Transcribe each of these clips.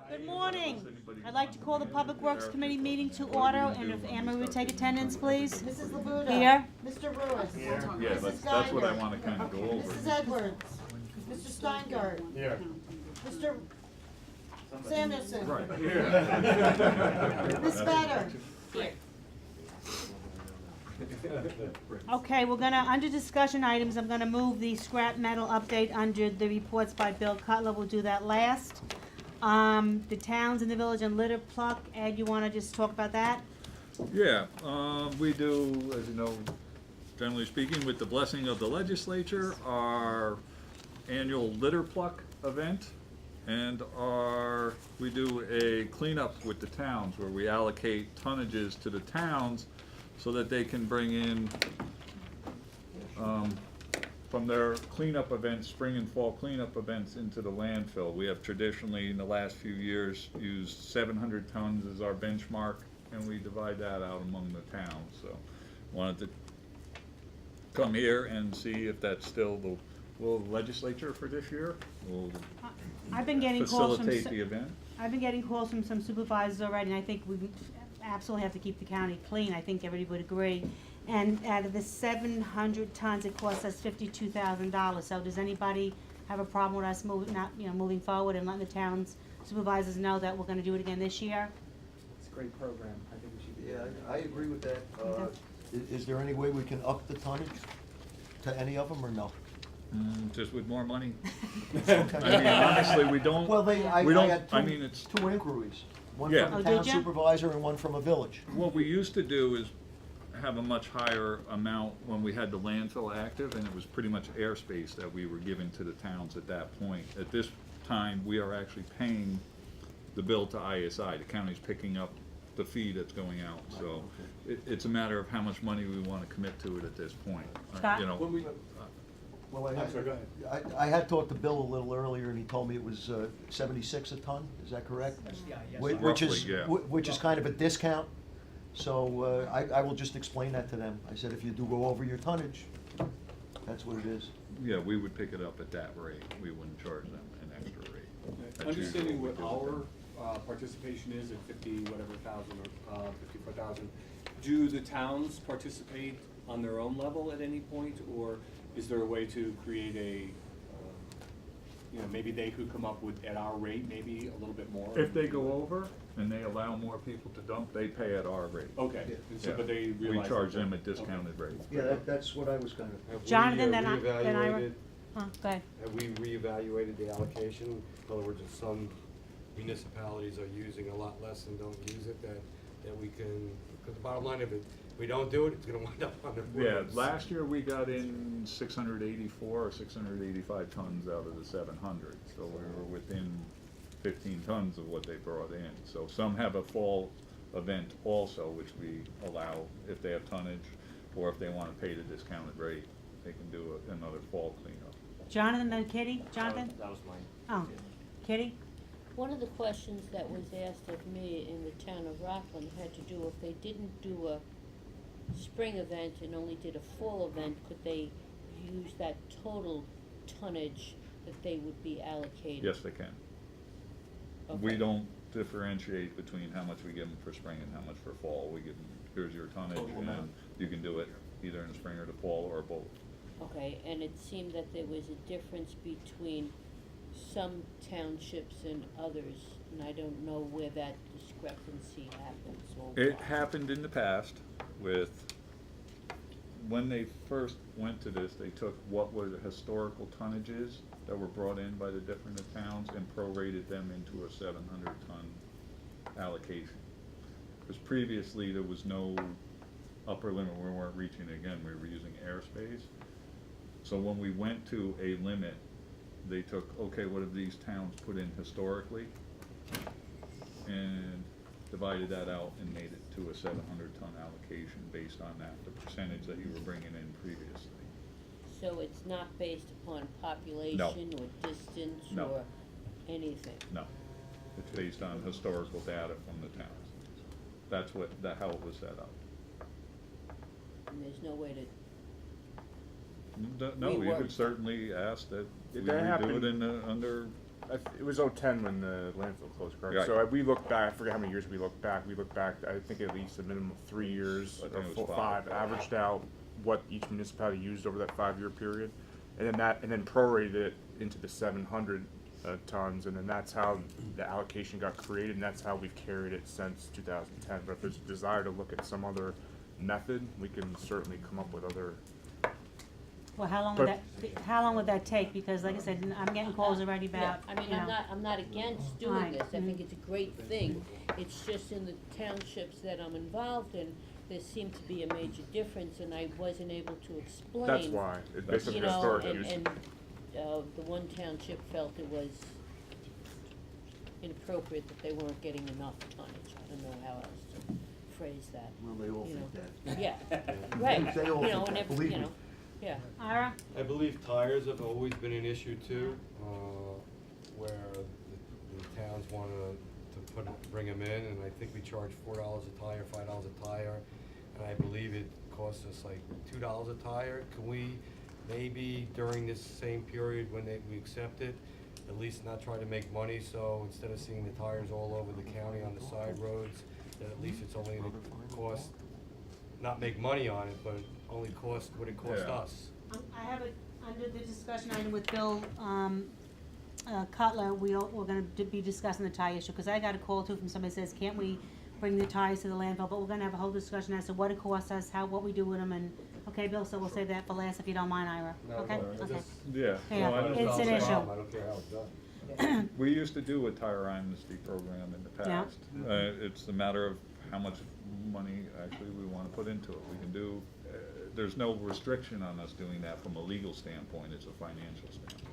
Good morning. I'd like to call the Public Works Committee meeting to order, and if Anne Marie would take attendance, please. Mrs. Labuda. Here. Mr. Lewis. Yeah, Mrs. that's what I Geiger. wanna kinda go over. Mrs. Edwards. Mr. Steingart. Here. Mr. Samuelson. Right. Ms. Vedder. Okay, we're gonna, under discussion items, I'm gonna move the scrap metal update under the reports by Bill Cutler. We'll do that last. The towns in the village and litter pluck. Ed, you wanna just talk about that? Yeah, we do, as you know, generally speaking, with the blessing of the legislature, our annual litter pluck event, and we do a cleanup with the towns where we allocate tonnages to the towns so that they can bring in, from their cleanup events, spring and fall cleanup events into the landfill. We have traditionally, in the last few years, used 700 tons as our benchmark, and we divide that out among the towns, so wanted to come here and see if that's still the will the legislature for this year will I've been getting calls from. facilitate the event. I've been getting calls from some supervisors already, and I think we absolutely have to keep the county clean. I think everybody would agree. And out of the 700 tons, it costs us $52,000. So does anybody have a problem with us moving forward and letting the town's supervisors know that we're gonna do it again this year? It's a great program. I think we should be. Yeah, I agree with that. Okay. Is there any way we can up the tonnage to any of them, or no? Just with more money. Okay. I mean, honestly, we don't, Well, I we don't, had I mean, it's, two inquiries, one Yeah. from Oh, the did town ya? supervisor and one from a village. what we used to do is have a much higher amount when we had the landfill active, and it was pretty much airspace that we were giving to the towns at that point. At this time, we are actually paying the bill to ISI, the county's picking up the fee that's going out, so it's a matter of how much money we wanna commit to it at this point. Scott? You know, When we, Well, I'm sorry, go ahead. I had talked to Bill a little earlier, and he told me it was 76 a ton, is that correct? Yeah, yes. Which is, Roughly, yeah. which is kind of a discount, so I will just explain that to them. I said, if you do go over your tonnage, that's what it is. yeah, we would pick it up at that rate, we wouldn't charge them an extra rate. That's Understanding usually what we do with our participation is at 50 whatever thousand or 54,000, do the towns participate on their own level at any point, or is there a way to create a, maybe they could come up with, at our rate, maybe a little bit more? If they go over and they allow more people to dump, they pay at our rate. Okay, and so, Yeah. but they We realize. charge that- them a okay. discounted rate. Yeah, that's what I was kind of. Have we, Jonathan, then I, reevaluated- go ahead. Have we reevaluated the allocation? In other words, if some municipalities are using a lot less and don't use it, that we can, because the bottom line, if we don't do it, it's gonna wind up on the Yeah, roads. last year we got in 684 or 685 tons out of the 700, so we were within 15 tons of what they brought in. So some have a fall event also, which we allow if they have tonnage, or if they wanna pay the discounted rate, they can do another fall cleanup. Jonathan, then Kitty? Jonathan? That was mine. Oh, Kitty? One of the questions that was asked of me in the town of Rockland had to do if they didn't do a spring event and only did a fall event, could they use that total tonnage that they would be allocated? Yes, they can. We Okay. don't differentiate between how much we give them for spring and how much for fall. We give them, here's your tonnage, Total and amount. you can do it either in the spring or the fall, or both. Okay, and it seemed that there was a difference between some townships and others, and I don't know where that discrepancy happens or It why. happened in the past with, when they first went to this, they took what were the historical tonnages that were brought in by the different towns and prorated them into a 700-ton allocation. Because previously, there was no upper limit, we weren't reaching it again, we were using airspace. So when we went to a limit, they took, okay, what have these towns put in historically? And divided that out and made it to a 700-ton allocation based on that, the percentage that you were bringing in previously. So it's not based upon population or distance No. or anything? No, it's based on historical data from the towns. That's how it was set up. And there's no way to, No, you Rework. could certainly ask that we Did that do happen? it under it was 2010 when the landfill closed, correct? Right. So we look back, I forget how many years we look back. We look back, I think at least a minimum of 3 years, I think or it was five, five. averaged out what each municipality used over that 5-year period. And then prorated it into the 700 tons, and then that's how the allocation got created, and that's how we've carried it since 2010. But if there's a desire to look at some other method, we can certainly come up with other. Well, how long would that take? Because like I said, I'm getting calls already about, Yeah, I mean, you know. I'm not against doing Right, this, I think mhm. it's a great thing. It's just in the townships that I'm involved in, there seemed to be a major difference, and I wasn't able to explain. That's why it's based on You know, historic and, use. the one township felt it was inappropriate that they weren't getting enough tonnage, I don't know how else to phrase that. Well, they all You think know. that. Yeah, right, They all you know, think and that, if, believe you me. know, yeah. Ira? I believe tires have always been an issue too, where the towns wanna bring them in, and I think we charge $4 a tire, $5 a tire, and I believe it costs us like $2 a tire. Can we maybe during this same period when we accept it, at least not try to make money, so instead of seeing the tires all over the county on the side roads, that at least it's only gonna cost, not make money on it, but only cost what it cost Yeah. us. I have it under the discussion item with Bill, Cutler, we're gonna be discussing the tie issue, cause I got a call too from somebody says, can't we bring the ties to the landfill, but we're gonna have a whole discussion as to what it costs us, what we do with them, and, okay, Bill, so we'll save that for last if you don't mind, Ira, okay? Okay. Yeah. Yeah, no, I don't- it's an issue. I don't care how it's done. We used to do a tire amnesty program in the Yeah. past. It's a matter of how much money actually we wanna put into it. We can do, there's no restriction on us doing that from a legal standpoint, it's a financial standpoint.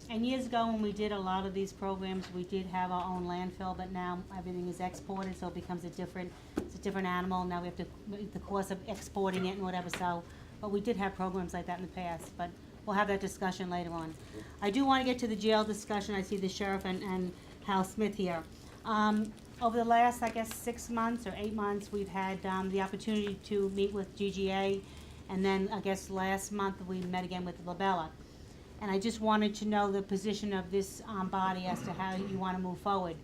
And years ago, when we did a lot of these programs, we did have our own landfill, but now everything is exported, so it becomes it's a different animal. Now we have to, the cost of exporting it and whatever, so, but we did have programs like that in the past, but we'll have that discussion later on. I do wanna get to the jail discussion. I see the sheriff and Hal Smith here. Over the last, I guess, 6 months or 8 months, we've had, the opportunity to meet with GGA, and then, I guess, last month, we met again with Labella. And I just wanted to know the position of this, body as to how you wanna move forward.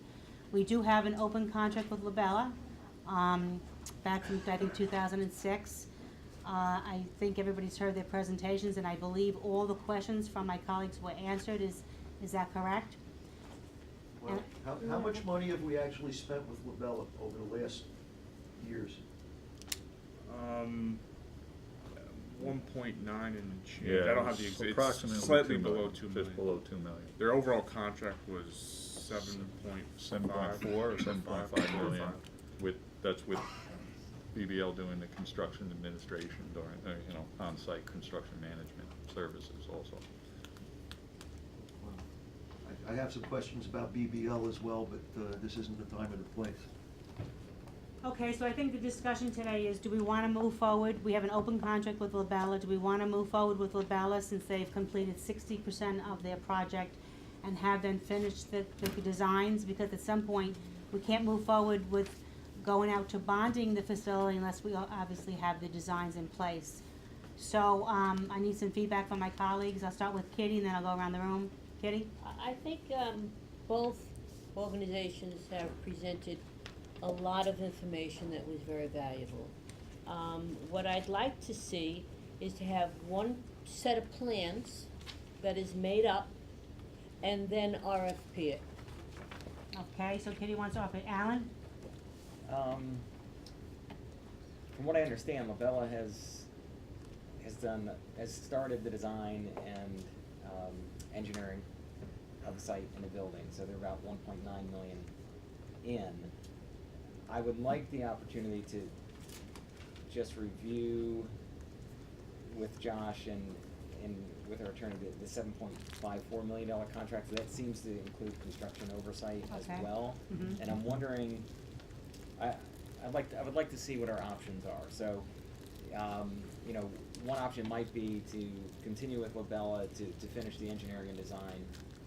We do have an open contract with Labella, back from, I think, 2006. I think everybody's heard their presentations, and I believe all the questions from my colleagues were answered. Is that correct? Well, how much money have we actually spent with Labella over the last years? 1.9 and change. Yeah, I don't have the it's exact. approximately Slightly 2 below million, 2 just million. below 2 million. Their overall contract was 7.4 or 7.5 million, that's with BBL doing the construction administration during, on-site construction management services also. I have some questions about BBL as well, but this isn't the time or the place. Okay, so I think the discussion today is, do we wanna move forward? We have an open contract with Labella. Do we wanna move forward with Labella since they've completed 60% of their project and have them finished the designs? Because at some point, we can't move forward with going out to bonding the facility unless we obviously have the designs in place. So, I need some feedback from my colleagues. I'll start with Kitty and then I'll go around the room. Kitty? I think both organizations have presented a lot of information that was very valuable. What I'd like to see is to have one set of plans that is made up and then RFP it. Okay, so Kitty wants to offer. Alan? From what I understand, Labella has started the design and engineering of the site and the building, so they're about 1.9 million in. I would like the opportunity to just review with Josh and with our attorney the $7.54 million contract. That seems to include construction oversight as Okay. well. Mhm. And I'm wondering, I would like to see what our options are. So, one option might be to continue with Labella to finish the engineering and design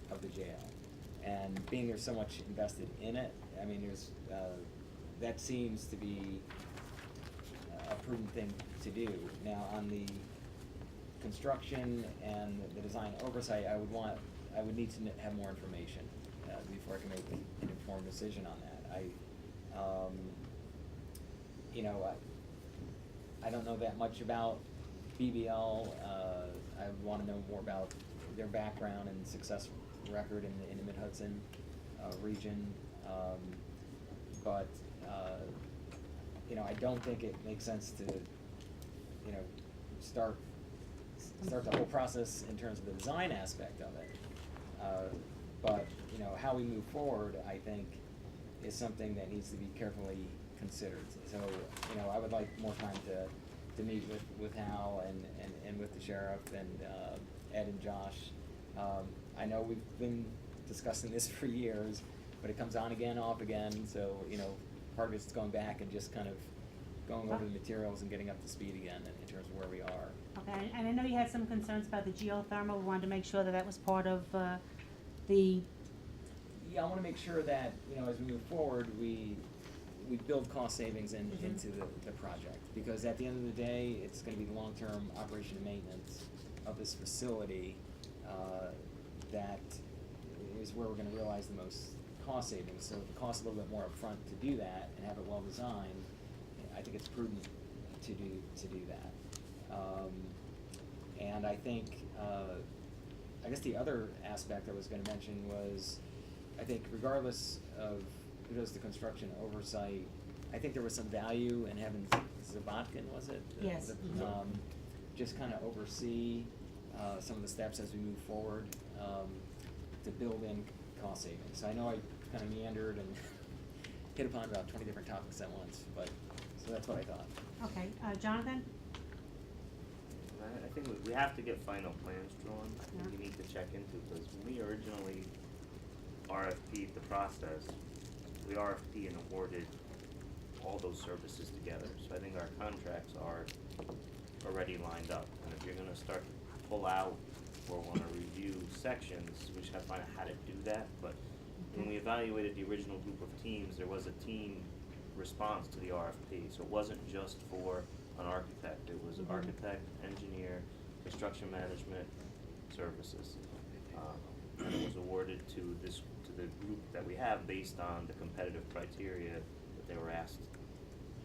of the jail. And being there's so much invested in it, I mean, that seems to be a prudent thing to do. Now, on the construction and the design oversight, I would want I would need to have more information, before I can make an informed decision on that. You know, I don't know that much about BBL. I wanna know more about their background and success record in the Mid-Hudson, region. But, you know, I don't think it makes sense to, you know, start the whole process in terms of the design aspect of it. But, you know, how we move forward, I think, is something that needs to be carefully considered. So, you know, I would like more time to meet with Hal and with the sheriff and Ed and Josh. I know we've been discussing this for years, but it comes on again, off again, so, you know, part of it's going back and just kind of going over the materials and getting up to speed again in terms of where we are. Okay, and I know you had some concerns about the geothermal, we wanted to make sure that that was part of, the, Yeah, I wanna make sure that, you know, as we move forward, we build cost savings into the project. Because at the end of the day, it's gonna be the long-term operation and maintenance of this facility, that is where we're gonna realize the most cost savings. So if it costs a little bit more upfront to do that and have it well designed, I think it's prudent to do that. And I think, I guess the other aspect I was gonna mention was, I think regardless of who does the construction oversight, I think there was some value in having Zabatkin, was it? Yes. Just kinda oversee, some of the steps as we move forward, to build in cost savings. So I know I kinda meandered and hit upon about 20 different topics at once, but, so that's what I thought. okay, Jonathan? I think we have to get final plans drawn. I think Yeah. we need to check into, because when we originally RFP'd the process, we RFP and awarded all those services together. So I think our contracts are already lined up. And if you're gonna start to pull out or wanna review sections, we should have to find out how to do that. But when we evaluated the original group of teams, there was a team response to the RFP. So it wasn't just for an architect, it was architect, engineer, construction management services. And it was awarded to the group that we have based on the competitive criteria that they were asked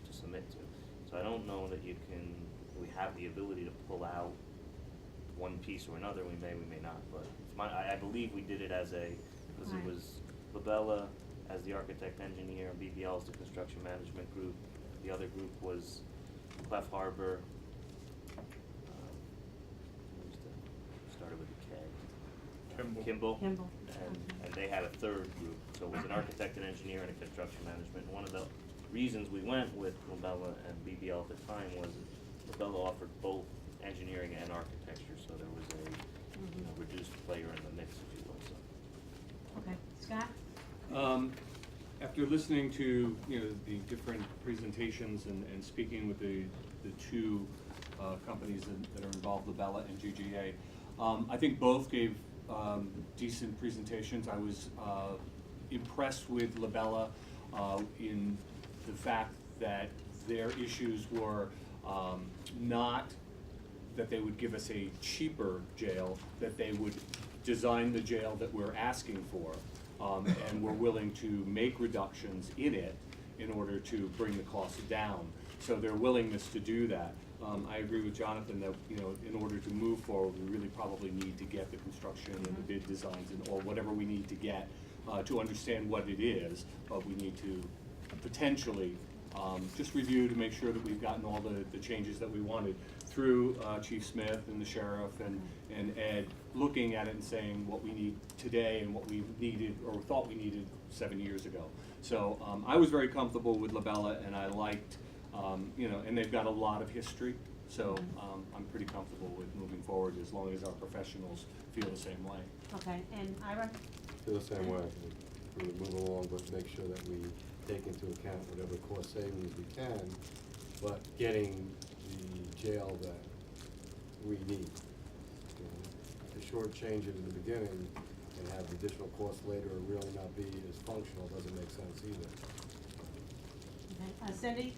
to submit to. So I don't know that we have the ability to pull out one piece or another, we may not, but I believe we did it because it Right. was Labella as the architect engineer, and BBL as the construction management group. The other group was Clef Harbor, started with a K. Kimball. Kimball. And they had a third group, so it was an architect, an engineer, and a construction management. One of the reasons we went with Labella and BBL at the time was Labella offered both engineering and architecture, so there was a reduced player in the mix, if you will, so. Okay, Scott? After listening to, you know, the different presentations and speaking with the two companies that are involved, Labella and GGA, I think both gave decent presentations. I was impressed with Labella in the fact that their issues were not that they would give us a cheaper jail, that they would design the jail that we're asking for, and we're willing to make reductions in it in order to bring the costs down. So their willingness to do that. I agree with Jonathan that, you know, in order to move forward, we really probably need to get the construction and the bid designs and or whatever we need to get to understand what it is, but we need to potentially just review to make sure that we've gotten all the changes that we wanted through Chief Smith and the sheriff and Ed, looking at it and saying what we need today and what we needed or thought we needed 7 years ago. So I was very comfortable with Labella, and I liked, you know, and they've got a lot of history, so I'm pretty comfortable with moving forward as long as our professionals feel the same way. Okay, and Ira? Feel the same way, we move along, but make sure that we take into account whatever cost savings we can, but getting the jail that we need. You know, to shortchange it in the beginning and have additional costs later and really not be as functional doesn't make sense either. Okay, Cindy?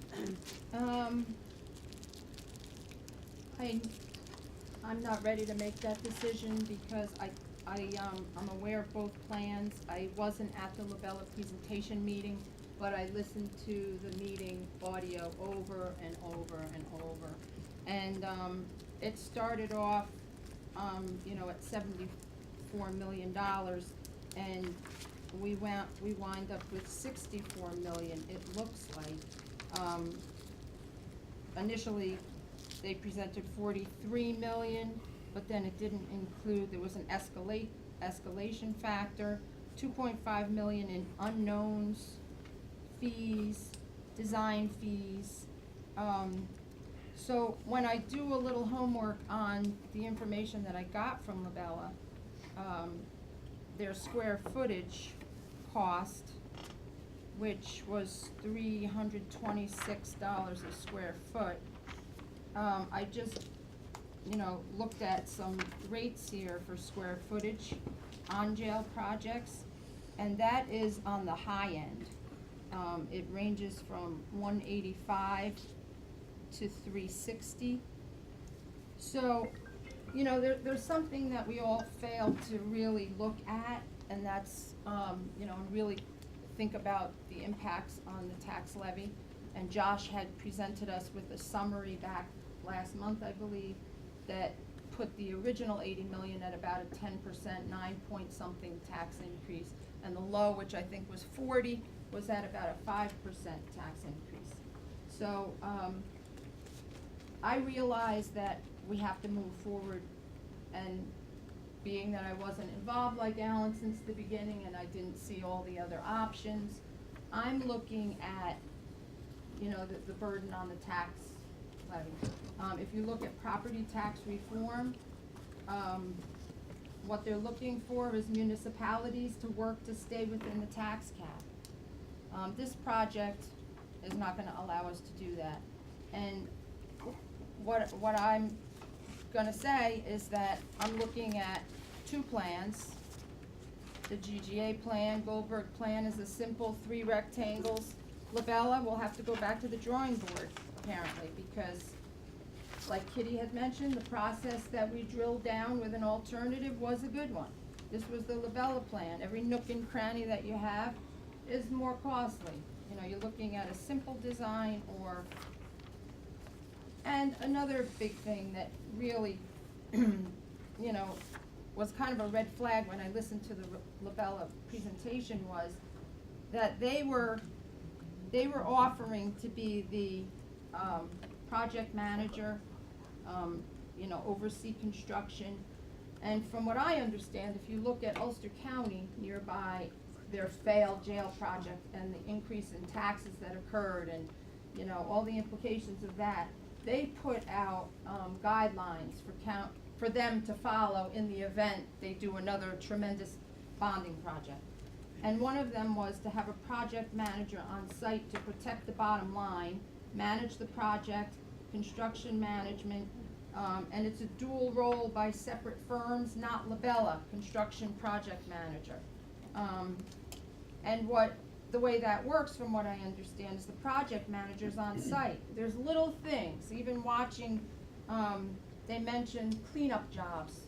I'm not ready to make that decision because I'm aware of both plans. I wasn't at the Labella presentation meeting, but I listened to the meeting audio over and over and over. And, it started off, at $74 million, and we wind up with 64 million, it looks like. Initially, they presented 43 million, but then it didn't include, there was an escalation factor, 2.5 million in unknowns, fees, design fees. So when I do a little homework on the information that I got from Labella, their square footage cost, which was $326 a square foot. I just, looked at some rates here for square footage on jail projects, and that is on the high end. It ranges from 185 to 360. So, there's something that we all fail to really look at, and that's, really think about the impacts on the tax levy. And Josh had presented us with a summary back last month, I believe, that put the original 80 million at about a 10%, 9-point-something tax increase. And the low, which I think was 40, was at about a 5% tax increase. So, I realize that we have to move forward, and being that I wasn't involved like Alan since the beginning and I didn't see all the other options, I'm looking at, the burden on the tax levy. If you look at property tax reform, what they're looking for is municipalities to work to stay within the tax cap. This project is not gonna allow us to do that. And what I'm gonna say is that I'm looking at two plans. The GGA plan, Goldberg plan is a simple 3 rectangles. Labella will have to go back to the drawing board, apparently, because like Kitty had mentioned, the process that we drilled down with an alternative was a good one. This was the Labella plan. Every nook and cranny that you have is more costly. You're looking at a simple design or. And another big thing that really, was kind of a red flag when I listened to the Labella presentation was that they were offering to be the project manager, oversee construction. And from what I understand, if you look at Ulster County nearby, their failed jail project and the increase in taxes that occurred and, all the implications of that, they put out guidelines for them to follow in the event they do another tremendous bonding project. And one of them was to have a project manager on site to protect the bottom line, manage the project, construction management, and it's a dual role by separate firms, not Labella, construction project manager. And the way that works, from what I understand, is the project manager's on site. There's little things, even watching, they mentioned cleanup jobs.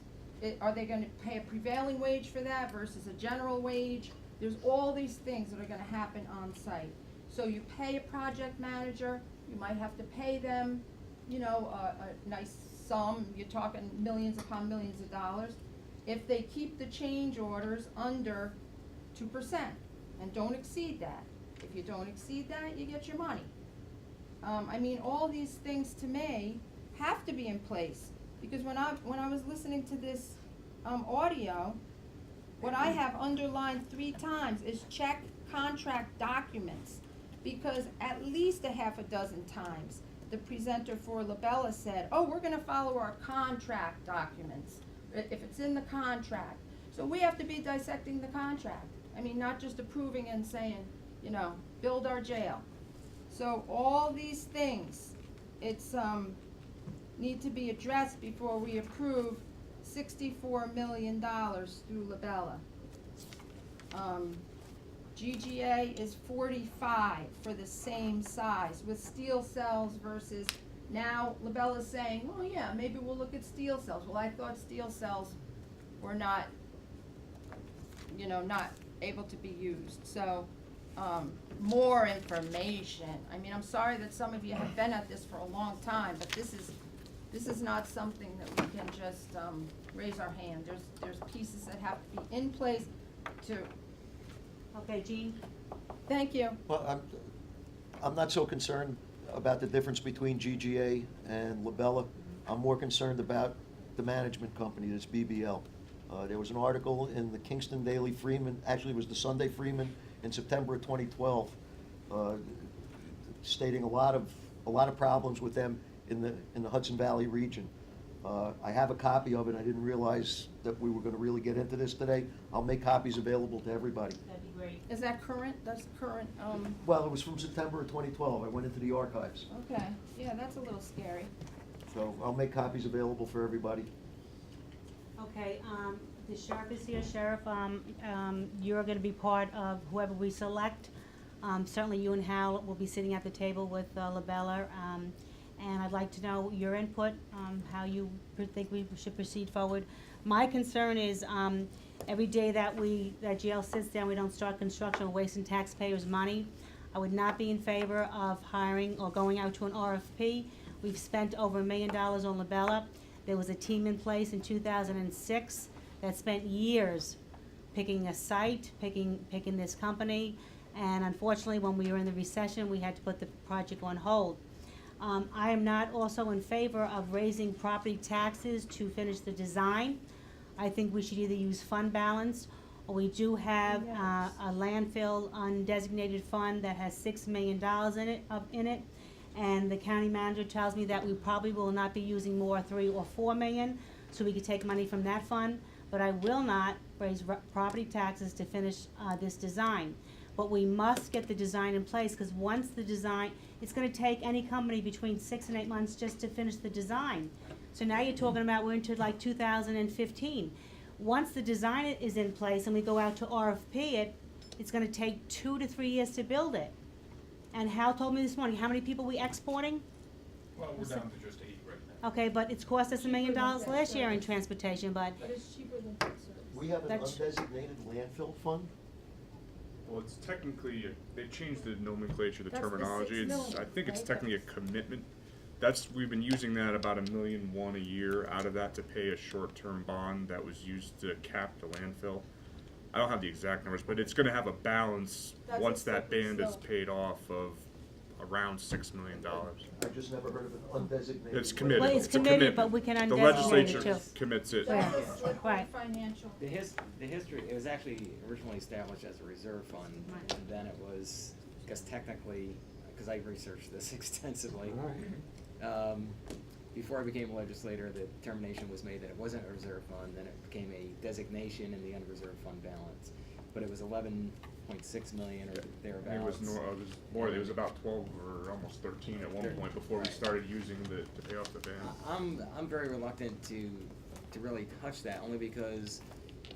Are they gonna pay a prevailing wage for that versus a general wage? There's all these things that are gonna happen on site. So you pay a project manager, you might have to pay them, a nice sum, you're talking millions upon millions of dollars, if they keep the change orders under 2%, and don't exceed that. If you don't exceed that, you get your money. All these things to me have to be in place, because when I was listening to this audio, what I have underlined 3 times is check contract documents, because at least a half a dozen times the presenter for Labella said, oh, we're gonna follow our contract documents, if it's in the contract. So we have to be dissecting the contract. Not just approving and saying, build our jail. So all these things, it's, need to be addressed before we approve $64 million through Labella. GGA is 45 for the same size with steel cells versus now Labella's saying, well, yeah, maybe we'll look at steel cells. Well, I thought steel cells were not you know, not able to be used, so, more information. I mean, I'm sorry that some of you have been at this for a long time, but this is not something that we can just, raise our hand. There's pieces that have to be in place to, Okay, Jean? thank you. Well, I'm not so concerned about the difference between GGA and Labella. I'm more concerned about the management company, this BBL. There was an article in the Kingston Daily Freeman, actually it was the Sunday Freeman, in September of 2012, stating a lot of problems with them in the Hudson Valley region. I have a copy of it. I didn't realize that we were gonna really get into this today. I'll make copies available to everybody. That'd be great. Is that current? That's current, Well, it was from September of 2012. I went into the archives. okay, yeah, that's a little scary. So I'll make copies available for everybody. Okay, the sheriff is here. Sheriff, you're gonna be part of whoever we select. Certainly you and Hal will be sitting at the table with Labella. And I'd like to know your input, how you think we should proceed forward. My concern is, every day that jail sits down, we don't start construction, we're wasting taxpayers' money. I would not be in favor of hiring or going out to an RFP. We've spent over $1 million on Labella. There was a team in place in 2006 that spent years picking a site, picking this company, and unfortunately, when we were in the recession, we had to put the project on hold. I am not also in favor of raising property taxes to finish the design. I think we should either use fund balance, or we do have a landfill undesignated fund that has $6 million in it. And the county manager tells me that we probably will not be using more, 3 or 4 million, so we could take money from that fund. But I will not raise property taxes to finish this design. But we must get the design in place, because once the design, it's gonna take any company between 6 and 8 months just to finish the design. So now you're talking about we're into like 2015. Once the design is in place and we go out to RFP it, it's gonna take 2 to 3 years to build it. And Hal told me this morning, how many people we exporting? Well, we're down to just 8 right now. Okay, but it's cost us $1 million last year in transportation, but But it's cheaper than food service. We have an That's- undesignated landfill fund? Well, it's technically, they changed the nomenclature, the That's the terminology. 6 I think it's right? technically a commitment. We've been using that about $1.1 million a year out of that to pay a short-term bond that was used to cap the landfill. I don't have the exact numbers, but it's gonna have a balance, That's once a that slippery band is slope. paid off, of around $6 million. I just never heard of an undesignated. It's committed. Well, it's a committed, but commitment. we can The undesignate it legislature too. commits it. Yeah. That's a slippery Right. financial. The history, it was actually originally established as a reserve fund, Right. and then it was, I guess technically, because I researched this extensively. Before I became a legislator, the determination was made that it wasn't a reserve fund, then it became a designation in the unreserved fund balance. But it was 11.6 million or thereabouts. It was more, it was about 12 or almost 13 at one point before we started using to pay off the band. I'm very reluctant to really touch that, only because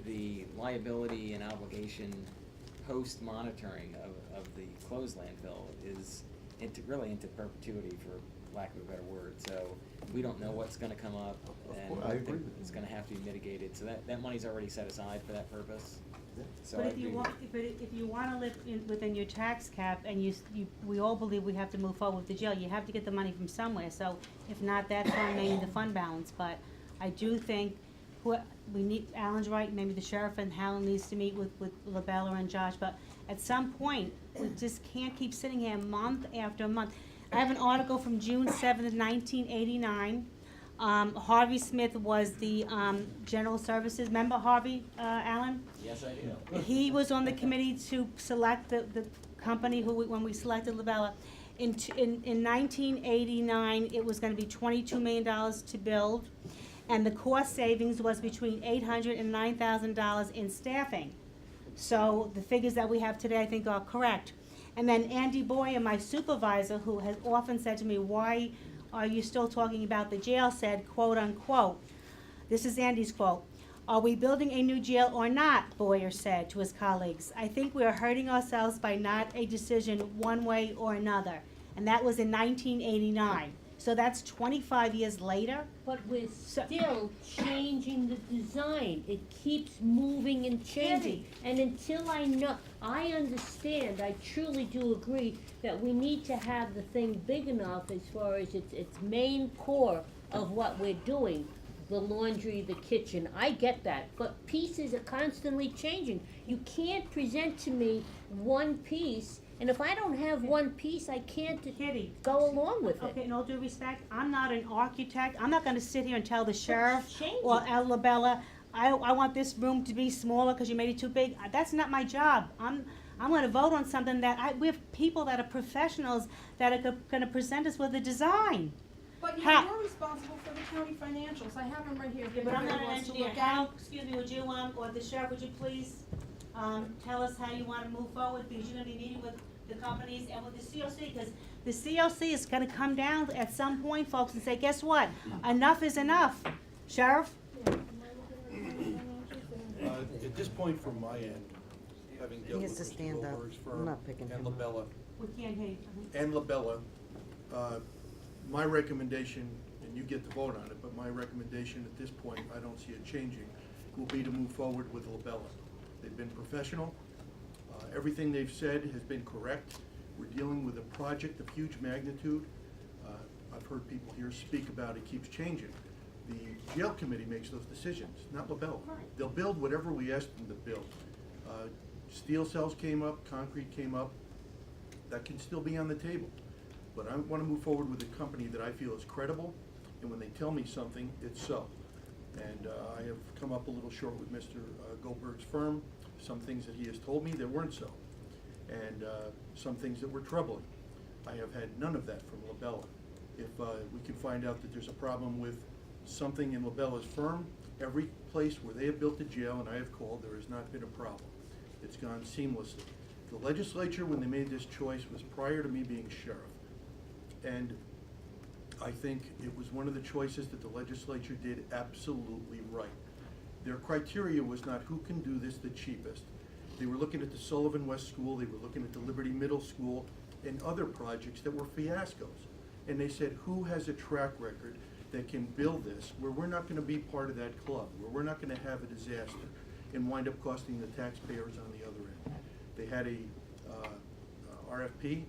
the liability and obligation post-monitoring of the closed landfill is really into perpetuity, for lack of a better word. So we don't know what's gonna come up, and I agree with it's gonna have to be mitigated. So that money's already set aside for that purpose. So But I'd if you wanna live within your tax cap, and we all believe we have to move forward with the jail, you have to get the money from somewhere, so if not that fund, maybe the fund balance, but I do think we need, Alan's right, maybe the sheriff and Hal needs to meet with Labella and Josh, but at some point, we just can't keep sitting here month after month. I have an article from June 7th, 1989. Harvey Smith was the General Services, remember Harvey, Alan? yes, I do. He was on the committee to select the company when we selected Labella. In 1989, it was gonna be $22 million to build, and the cost savings was between $800 and $9,000 in staffing. So the figures that we have today, I think, are correct. And then Andy Boyer, my supervisor, who has often said to me, why are you still talking about the jail, said, quote unquote, this is Andy's quote, "Are we building a new jail or not?" Boyer said to his colleagues. "I think we are hurting ourselves by not a decision one way or another." And that was in 1989. So that's 25 years later? But we're So- still changing the design. It keeps moving and changing. And until I understand, I truly do agree that we need to have the thing big enough as far as its main core of what we're doing. The laundry, the kitchen, I get that, but pieces are constantly changing. You can't present to me one piece, and if I don't have one piece, I can't Kitty. go along with Okay, it. in all due respect, I'm not an architect. I'm not gonna sit here and tell the sheriff change or it. El Labella, I want this room to be smaller because you made it too big. That's not my job. I'm gonna vote on something that we have people that are professionals that are gonna present us with a design. But How- you're responsible for the county financials, I have them right here, if But I'm not anybody an wants to engineer. look at How, them. excuse me, would you, or the sheriff, would you please, tell us how you wanna move forward? Because you're gonna be meeting with the companies and with the COC, because the COC is gonna come down at some point, folks, and say, guess what? Enough is enough. Sheriff? At this point, from my end, having dealt He with has to Mr. stand up. Goldberg's I'm firm not picking and him up. Labella, We can't hear you. and Labella, my recommendation, and you get to vote on it, but my recommendation at this point, I don't see it changing, will be to move forward with Labella. They've been professional. Everything they've said has been correct. We're dealing with a project of huge magnitude. I've heard people here speak about it keeps changing. The jail committee makes those decisions, not Labella. They'll build whatever we ask them to build. Steel cells came up, concrete came up, that can still be on the table. But I want to move forward with a company that I feel is credible, and when they tell me something, it's so. And I have come up a little short with Mr. Goldberg's firm, some things that he has told me that weren't so, and some things that were troubling. I have had none of that from Labella. If we can find out that there's a problem with something in Labella's firm, every place where they have built a jail and I have called, there has not been a problem. It's gone seamlessly. The legislature, when they made this choice, was prior to me being sheriff. And I think it was one of the choices that the legislature did absolutely right. Their criteria was not who can do this the cheapest. They were looking at the Sullivan West School, they were looking at the Liberty Middle School, and other projects that were fiascos. And they said, who has a track record that can build this, where we're not gonna be part of that club, where we're not gonna have a disaster and wind up costing the taxpayers on the other end. They had a RFP,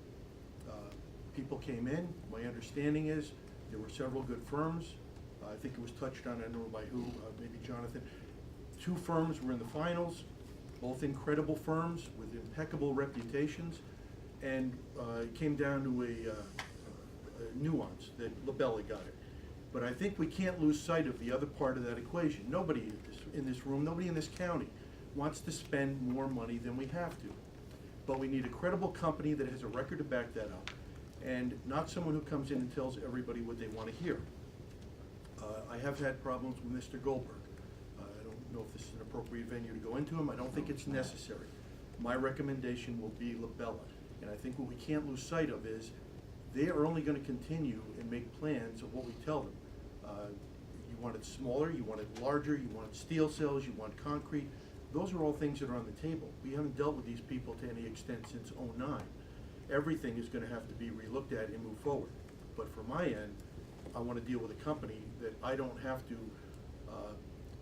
people came in. My understanding is there were several good firms. I think it was touched on, I don't know by who, maybe Jonathan. 2 firms were in the finals, both incredible firms with impeccable reputations, and it came down to a nuance that Labella got it. But I think we can't lose sight of the other part of that equation. Nobody in this room, nobody in this county wants to spend more money than we have to. But we need a credible company that has a record to back that up, and not someone who comes in and tells everybody what they want to hear. I have had problems with Mr. Goldberg. I don't know if this is an appropriate venue to go into them. I don't think it's necessary. My recommendation will be Labella. And I think what we can't lose sight of is they are only going to continue and make plans of what we tell them. You want it smaller, you want it larger, you want steel cells, you want concrete. Those are all things that are on the table. We haven't dealt with these people to any extent since '09. Everything is going to have to be relooked at and move forward. But from my end, I want to deal with a company that I don't have to,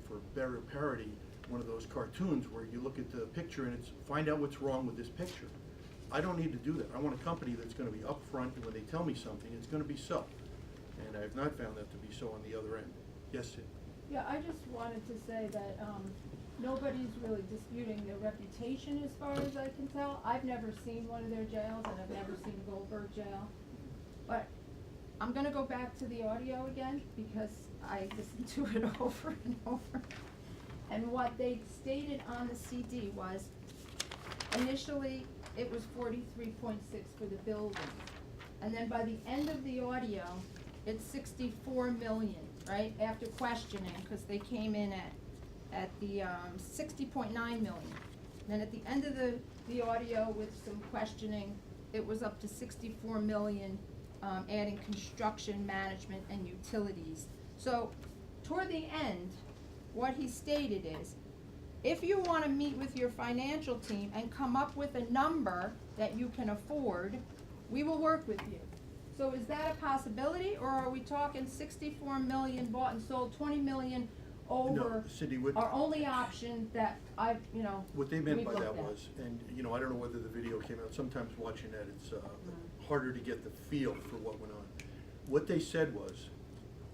for better parity, one of those cartoons where you look at the picture and it's find out what's wrong with this picture. I don't need to do that. I want a company that's going to be upfront, and when they tell me something, it's going to be so. And I have not found that to be so on the other end. Yes, Sid? Yeah, I just wanted to say that, nobody's really disputing their reputation as far as I can tell. I've never seen one of their jails, and I've never seen Goldberg jail. But I'm gonna go back to the audio again, because I listened to it over and over. And what they stated on the CD was, initially, it was 43.6 for the building. And then by the end of the audio, it's 64 million, right, after questioning, because they came in at the 60.9 million. Then at the end of the audio with some questioning, it was up to 64 million, adding construction, management, and utilities. So toward the end, what he stated is, if you wanna meet with your financial team and come up with a number that you can afford, we will work with you. So is that a possibility, or are we talking 64 million bought and sold, 20 million over No, Cindy, what, our only option that I, what they meant we've by looked that at? was, and, I don't know whether the video came out, sometimes watching that, it's, harder to get the feel for what went on. What they said was,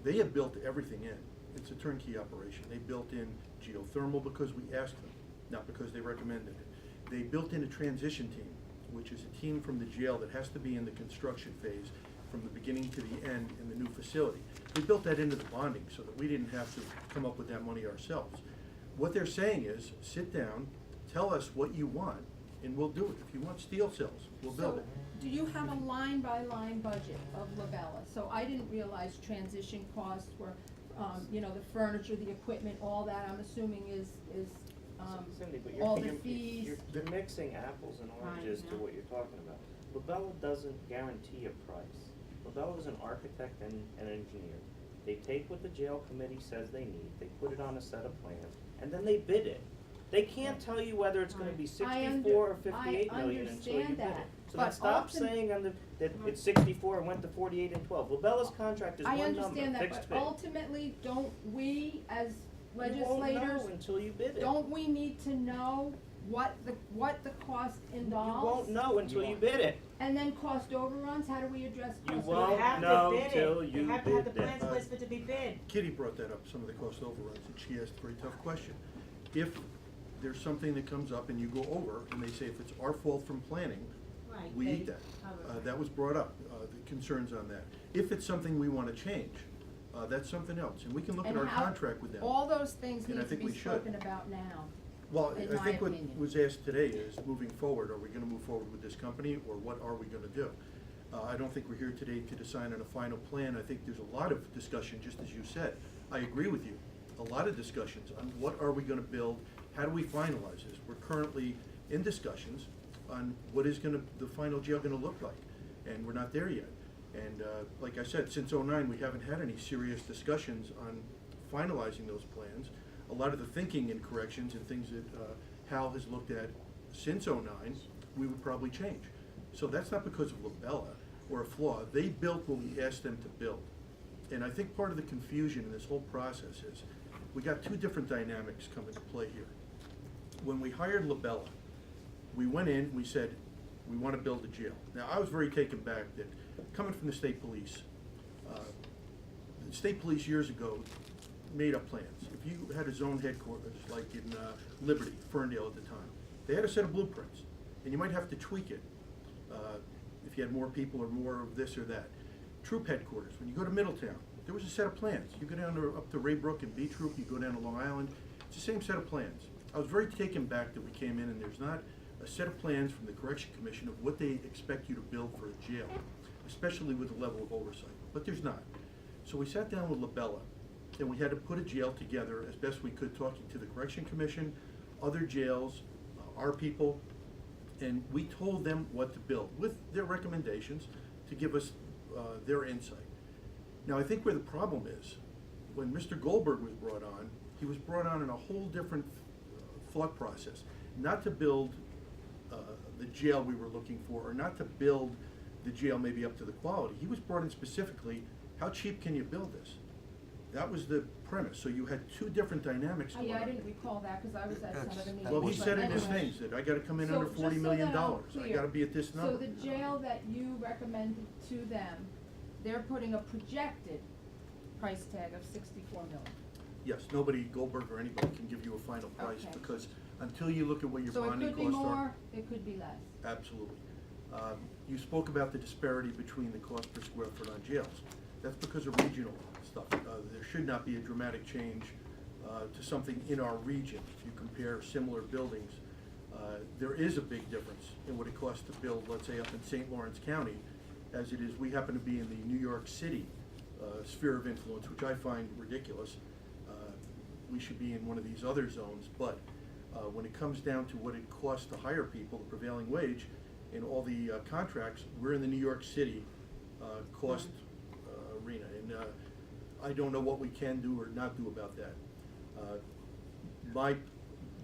they have built everything in. It's a turnkey operation. They built in geothermal because we asked them, not because they recommended it. They built in a transition team, which is a team from the jail that has to be in the construction phase from the beginning to the end in the new facility. We built that into the bonding so that we didn't have to come up with that money ourselves. What they're saying is, sit down, tell us what you want, and we'll do it. If you want steel cells, we'll build it. So, do you have a line-by-line budget of Labella? So I didn't realize transition costs were, the furniture, the equipment, all that, I'm assuming is, Cindy, but all you're, the fees. you're mixing apples and oranges to what you're talking about. Labella doesn't guarantee a price. Labella is an architect and an engineer. They take what the jail committee says they need, they put it on a set of plans, and then they bid it. They can't tell you whether it's gonna be I 64 or 58 I million until you understand bid it. that, So then but stop ultim- saying that it's 64 and went to 48 and 12. Labella's contract is I one number, understand that, fixed but fee. ultimately, don't we, as You won't legislators, know until you bid it. don't we need to know what the cost involves? You won't know until you bid it. And then cost overruns, how do we address You cost won't overruns? have to know bid it. till You you have to have the bid it. plans listed to be bid. Kitty brought that up, some of the cost overruns, and she asked a very tough question. If there's something that comes up and you go over, and they say if it's our fault from planning, Right, we they eat that. cover it. That was brought up, the concerns on that. If it's something we wanna change, that's something else, and we can look at And our how- contract with them. All those things And I need to think be we should. spoken about now. Well, in I my think what opinion. was asked today is, moving forward, are we gonna move forward with this company, or what are we gonna do? I don't think we're here today to decide on a final plan. I think there's a lot of discussion, just as you said. I agree with you. A lot of discussions on what are we gonna build, how do we finalize this? We're currently in discussions on what is the final jail gonna look like, and we're not there yet. And, like I said, since '09, we haven't had any serious discussions on finalizing those plans. A lot of the thinking and corrections and things that Hal has looked at since '09, we would probably change. So that's not because of Labella or a flaw. They built what we asked them to build. And I think part of the confusion in this whole process is, we got two different dynamics come into play here. When we hired Labella, we went in, we said, we want to build a jail. Now, I was very taken back that, coming from the state police, the state police years ago made up plans. If you had a zone headquarters, like in Liberty, Ferndale at the time, they had a set of blueprints, and you might have to tweak it if you had more people or more of this or that. Troop headquarters, when you go to Middletown, there was a set of plans. You go down to, up to Raybrook and B Troop, you go down to Long Island, it's the same set of plans. I was very taken back that we came in and there's not a set of plans from the Correction Commission of what they expect you to build for a jail, especially with the level of oversight, but there's not. So we sat down with Labella, and we had to put a jail together as best we could, talking to the Correction Commission, other jails, our people, and we told them what to build with their recommendations to give us their insight. Now, I think where the problem is, when Mr. Goldberg was brought on, he was brought on in a whole different thought process, not to build the jail we were looking for, or not to build the jail maybe up to the quality. He was brought in specifically, how cheap can you build this? That was the premise, so you had two different dynamics going on. Yeah, I didn't recall that, cause I was at some of the meetings. Well, he but said in his anyway. things that I gotta come in So, under just $40 so million, that I'm I clear, gotta be at this number. So the jail that you recommended to them, they're putting a projected price tag of 64 million. Yes, nobody, Goldberg or anybody, can give you a final price, Okay. because until you look at what your So it bonding could be costs are. more, it could be less. Absolutely. You spoke about the disparity between the cost per square foot on jails. That's because of regional stuff. There should not be a dramatic change to something in our region. If you compare similar buildings, there is a big difference in what it costs to build, let's say, up in St. Lawrence County, as it is, we happen to be in the New York City sphere of influence, which I find ridiculous. We should be in one of these other zones, but when it comes down to what it costs to hire people, the prevailing wage, in all the contracts, we're in the New York City cost arena, and I don't know what we can do or not do about that. My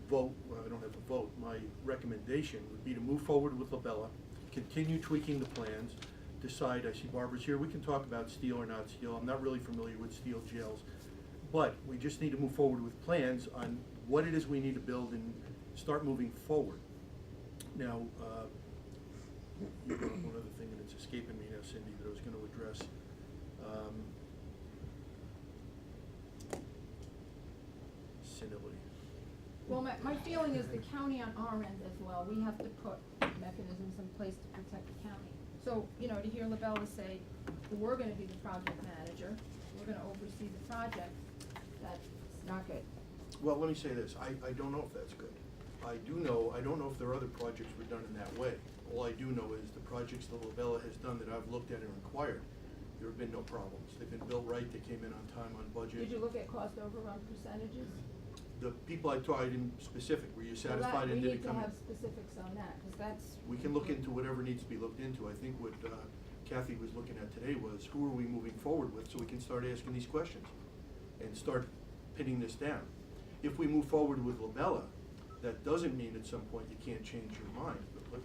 vote, well, I don't have a vote, my recommendation would be to move forward with Labella, continue tweaking the plans, decide, I see Barbara's here, we can talk about steel or not steel, I'm not really familiar with steel jails. But we just need to move forward with plans on what it is we need to build and start moving forward. Now, one other thing, and it's escaping me now, Cindy, that I was gonna address. Senility. Well, my feeling is the county on our end as well, we have to put mechanisms in place to protect the county. So, you know, to hear Labella say, we're gonna be the project manager, we're gonna oversee the project, that's not good. Well, let me say this, I don't know if that's good. I don't know if there are other projects were done in that way. All I do know is the projects that Labella has done that I've looked at and inquired, there have been no problems. They've been built right, they came in on time, on budget. Did you look at cost overrun percentages? The people I talked in specific, were you satisfied and did it come in? We need to have specifics on that, cause that's. We can look into whatever needs to be looked into. I think what Kathy was looking at today was, who are we moving forward with, so we can start asking these questions and start pinning this down. If we move forward with Labella, that doesn't mean at some point you can't change your mind, but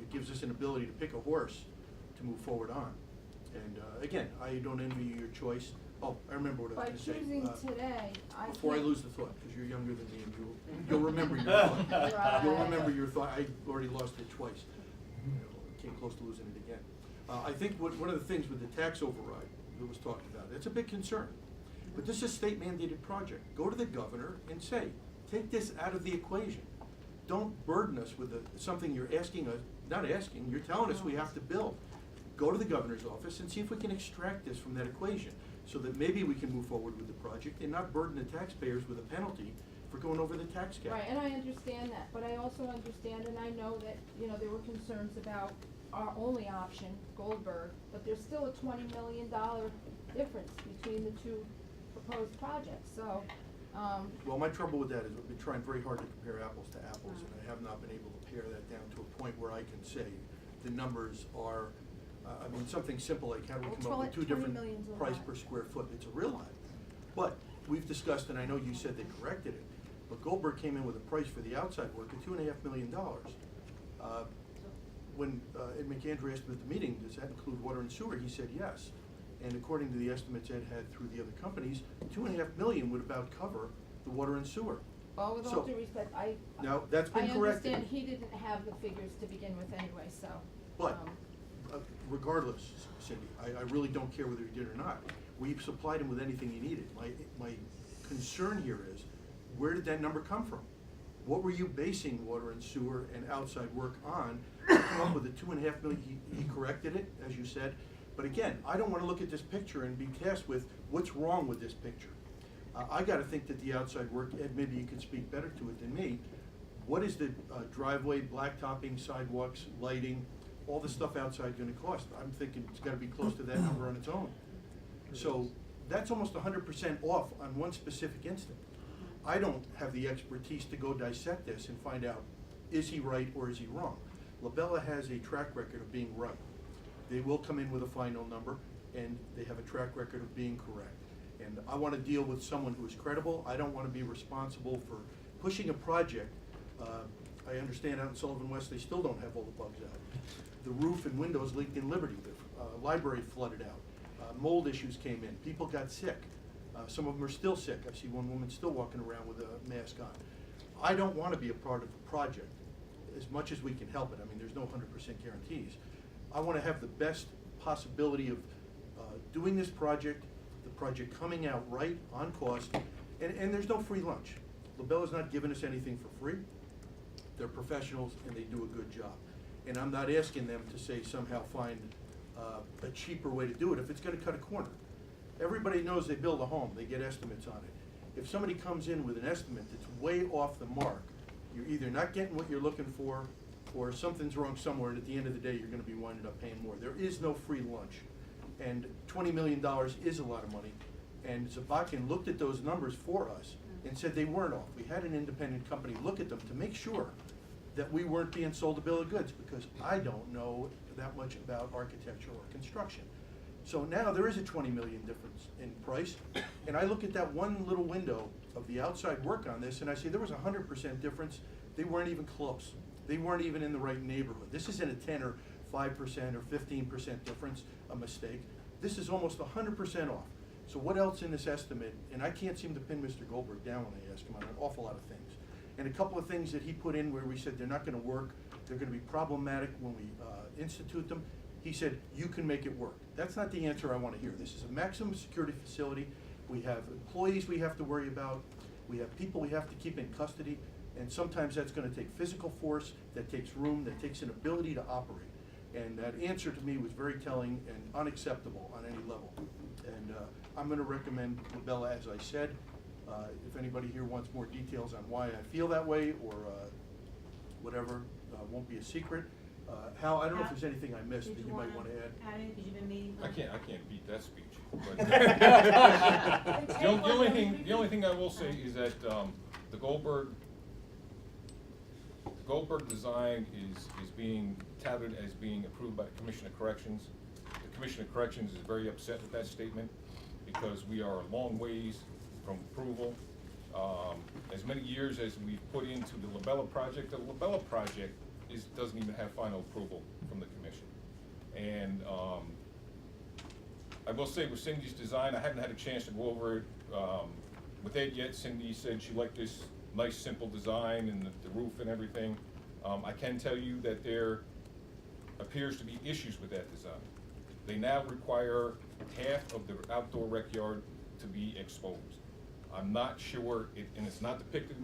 it gives us an ability to pick a horse to move forward on. And again, I don't envy you your choice. Oh, I remember what I was By gonna say. choosing today, I Before I can't- lose the thought, because you're younger than me, and you'll remember your thought. Right. You'll remember your thought, I already lost it twice. You know, came close to losing it again. I think one of the things with the tax override that was talked about, it's a big concern. But this is a state mandated project. Go to the governor and say, take this out of the equation. Don't burden us with something you're asking us, not asking, you're telling us we have to build. Go to the governor's office and see if we can extract this from that equation, so that maybe we can move forward with the project and not burden the taxpayers with a penalty for going over the tax cap. Right, and I understand that, but I also understand, and I know that, you know, there were concerns about our only option, Goldberg, but there's still a $20 million difference between the two proposed projects, so, Well, my trouble with that is we've been trying very hard to compare apples to apples, and I have not been able to pare that down to a point where I can say the numbers are, I mean, something simple like how do we come up with two 20 different million's a price lot. per square foot, it's a real lot. But we've discussed, and I know you said they corrected it, but Goldberg came in with a price for the outside work of $2.5 million. When Ed McAndrew asked him at the meeting, does that include water and sewer, he said yes. And according to the estimates Ed had through the other companies, $2.5 million would about cover the water and sewer. well, with all So- due respect, Now, that's been I corrected. understand he didn't have the figures to begin with anyway, so. But um, regardless, Cindy, I really don't care whether he did or not. We've supplied him with anything he needed. My concern here is, where did that number come from? What were you basing water and sewer and outside work on to come up with the $2.5 million? He corrected it, as you said. But again, I don't wanna look at this picture and be tasked with what's wrong with this picture. I gotta think that the outside work, Ed, maybe you could speak better to it than me. What is the driveway, blacktopping, sidewalks, lighting, all the stuff outside gonna cost? I'm thinking it's gotta be close to that number on its own. So that's almost 100% off on one specific instant. I don't have the expertise to go dissect this and find out, is he right or is he wrong? Labella has a track record of being right. They will come in with a final number, and they have a track record of being correct. And I wanna deal with someone who is credible. I don't wanna be responsible for pushing a project. I understand out in Sullivan West, they still don't have all the bugs out. The roof and windows leaked in Liberty, the library flooded out. Mold issues came in, people got sick. Some of them are still sick. I see one woman still walking around with a mask on. I don't wanna be a part of a project, as much as we can help it. I mean, there's no 100% guarantees. I wanna have the best possibility of doing this project, the project coming out right, on cost, and there's no free lunch. Labella's not giving us anything for free. They're professionals and they do a good job. And I'm not asking them to say somehow find a cheaper way to do it if it's gonna cut a corner. Everybody knows they build a home, they get estimates on it. If somebody comes in with an estimate that's way off the mark, you're either not getting what you're looking for, or something's wrong somewhere, and at the end of the day, you're gonna be winding up paying more. There is no free lunch. And $20 million is a lot of money. And Zabakian looked at those numbers for us and said they weren't off. We had an independent company look at them to make sure that we weren't being sold a bill of goods, because I don't know that much about architecture or construction. So now there is a 20 million difference in price, and I look at that one little window of the outside work on this, and I say there was 100% difference. They weren't even close. They weren't even in the right neighborhood. This isn't a 10 or 5% or 15% difference, a mistake. This is almost 100% off. So what else in this estimate, and I can't seem to pin Mr. Goldberg down when I ask him on an awful lot of things. And a couple of things that he put in where we said they're not gonna work, they're gonna be problematic when we institute them. He said, you can make it work. That's not the answer I wanna hear. This is a maximum security facility. We have employees we have to worry about. We have people we have to keep in custody. And sometimes that's gonna take physical force, that takes room, that takes an ability to operate. And that answer to me was very telling and unacceptable on any level. And I'm gonna recommend Labella, as I said. If anybody here wants more details on why I feel that way or whatever, won't be a secret. Hal, I don't know if there's anything I missed that you might wanna add. Add in, 'cause you've been meeting. I can't beat that speech. But the only thing I will say is that, the Goldberg design is being touted as being approved by the Commission of Corrections. The Commission of Corrections is very upset with that statement because we are a long ways from approval. As many years as we've put into the Labella project doesn't even have final approval from the Commission. And, I will say with Cindy's design, I haven't had a chance to go over it, with Ed yet. Cindy said she liked this nice, simple design and the roof and everything. I can tell you that there appears to be issues with that design. They now require half of the outdoor rec yard to be exposed. I'm not sure, and it's not depicted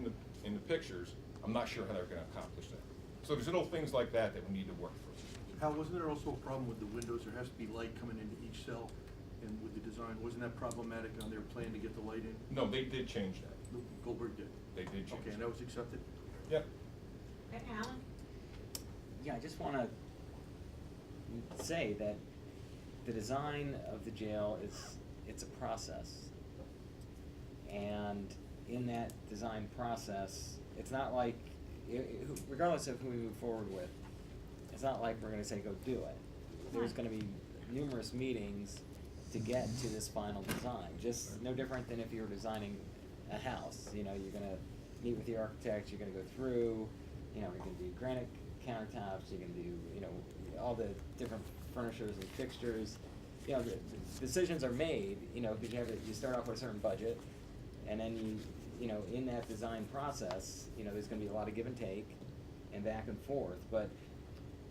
in the pictures, I'm not sure how they're gonna accomplish that. So there's little things like that that we need to work through. Hal, wasn't there also a problem with the windows? There has to be light coming into each cell, and with the design, wasn't that problematic on their plan to get the light in? No, they did change that. Goldberg did. They did change Okay, and that. that was accepted? Yep. Okay, Alan? Yeah, I just wanna say that the design of the jail it's a process. And in that design process, it's not like, regardless of who we move forward with, it's not like we're gonna say, go do it. There's gonna be numerous meetings to get to this final design, just no different than if you were designing a house. You know, you're gonna meet with the architect, you're gonna go through, you know, you're gonna do granite countertops, you're gonna do, you know, all the different furnitures and fixtures. You know, the decisions are made, you know, because you start off with a certain budget, and then you know, in that design process, you know, there's gonna be a lot of give and take and back and forth, but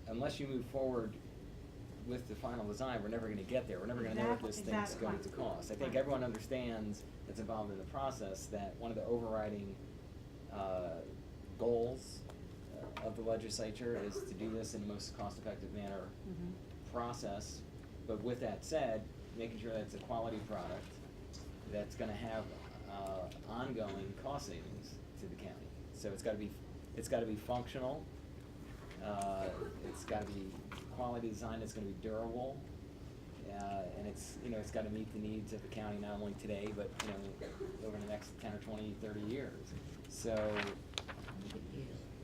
unless you move forward with the final design, we're never gonna get there. We're never gonna know what this thing's going to cost. I think everyone understands that's involved in the process that one of the overriding goals of the legislature is to do this in the most cost-effective manner process. But with that said, making sure that it's a quality product that's gonna have ongoing cost savings to the county. So it's gotta be functional. It's gotta be quality design that's gonna be durable. And it's gotta meet the needs of the county not only today, but, you know, over the next 10 or 20, 30 years. So,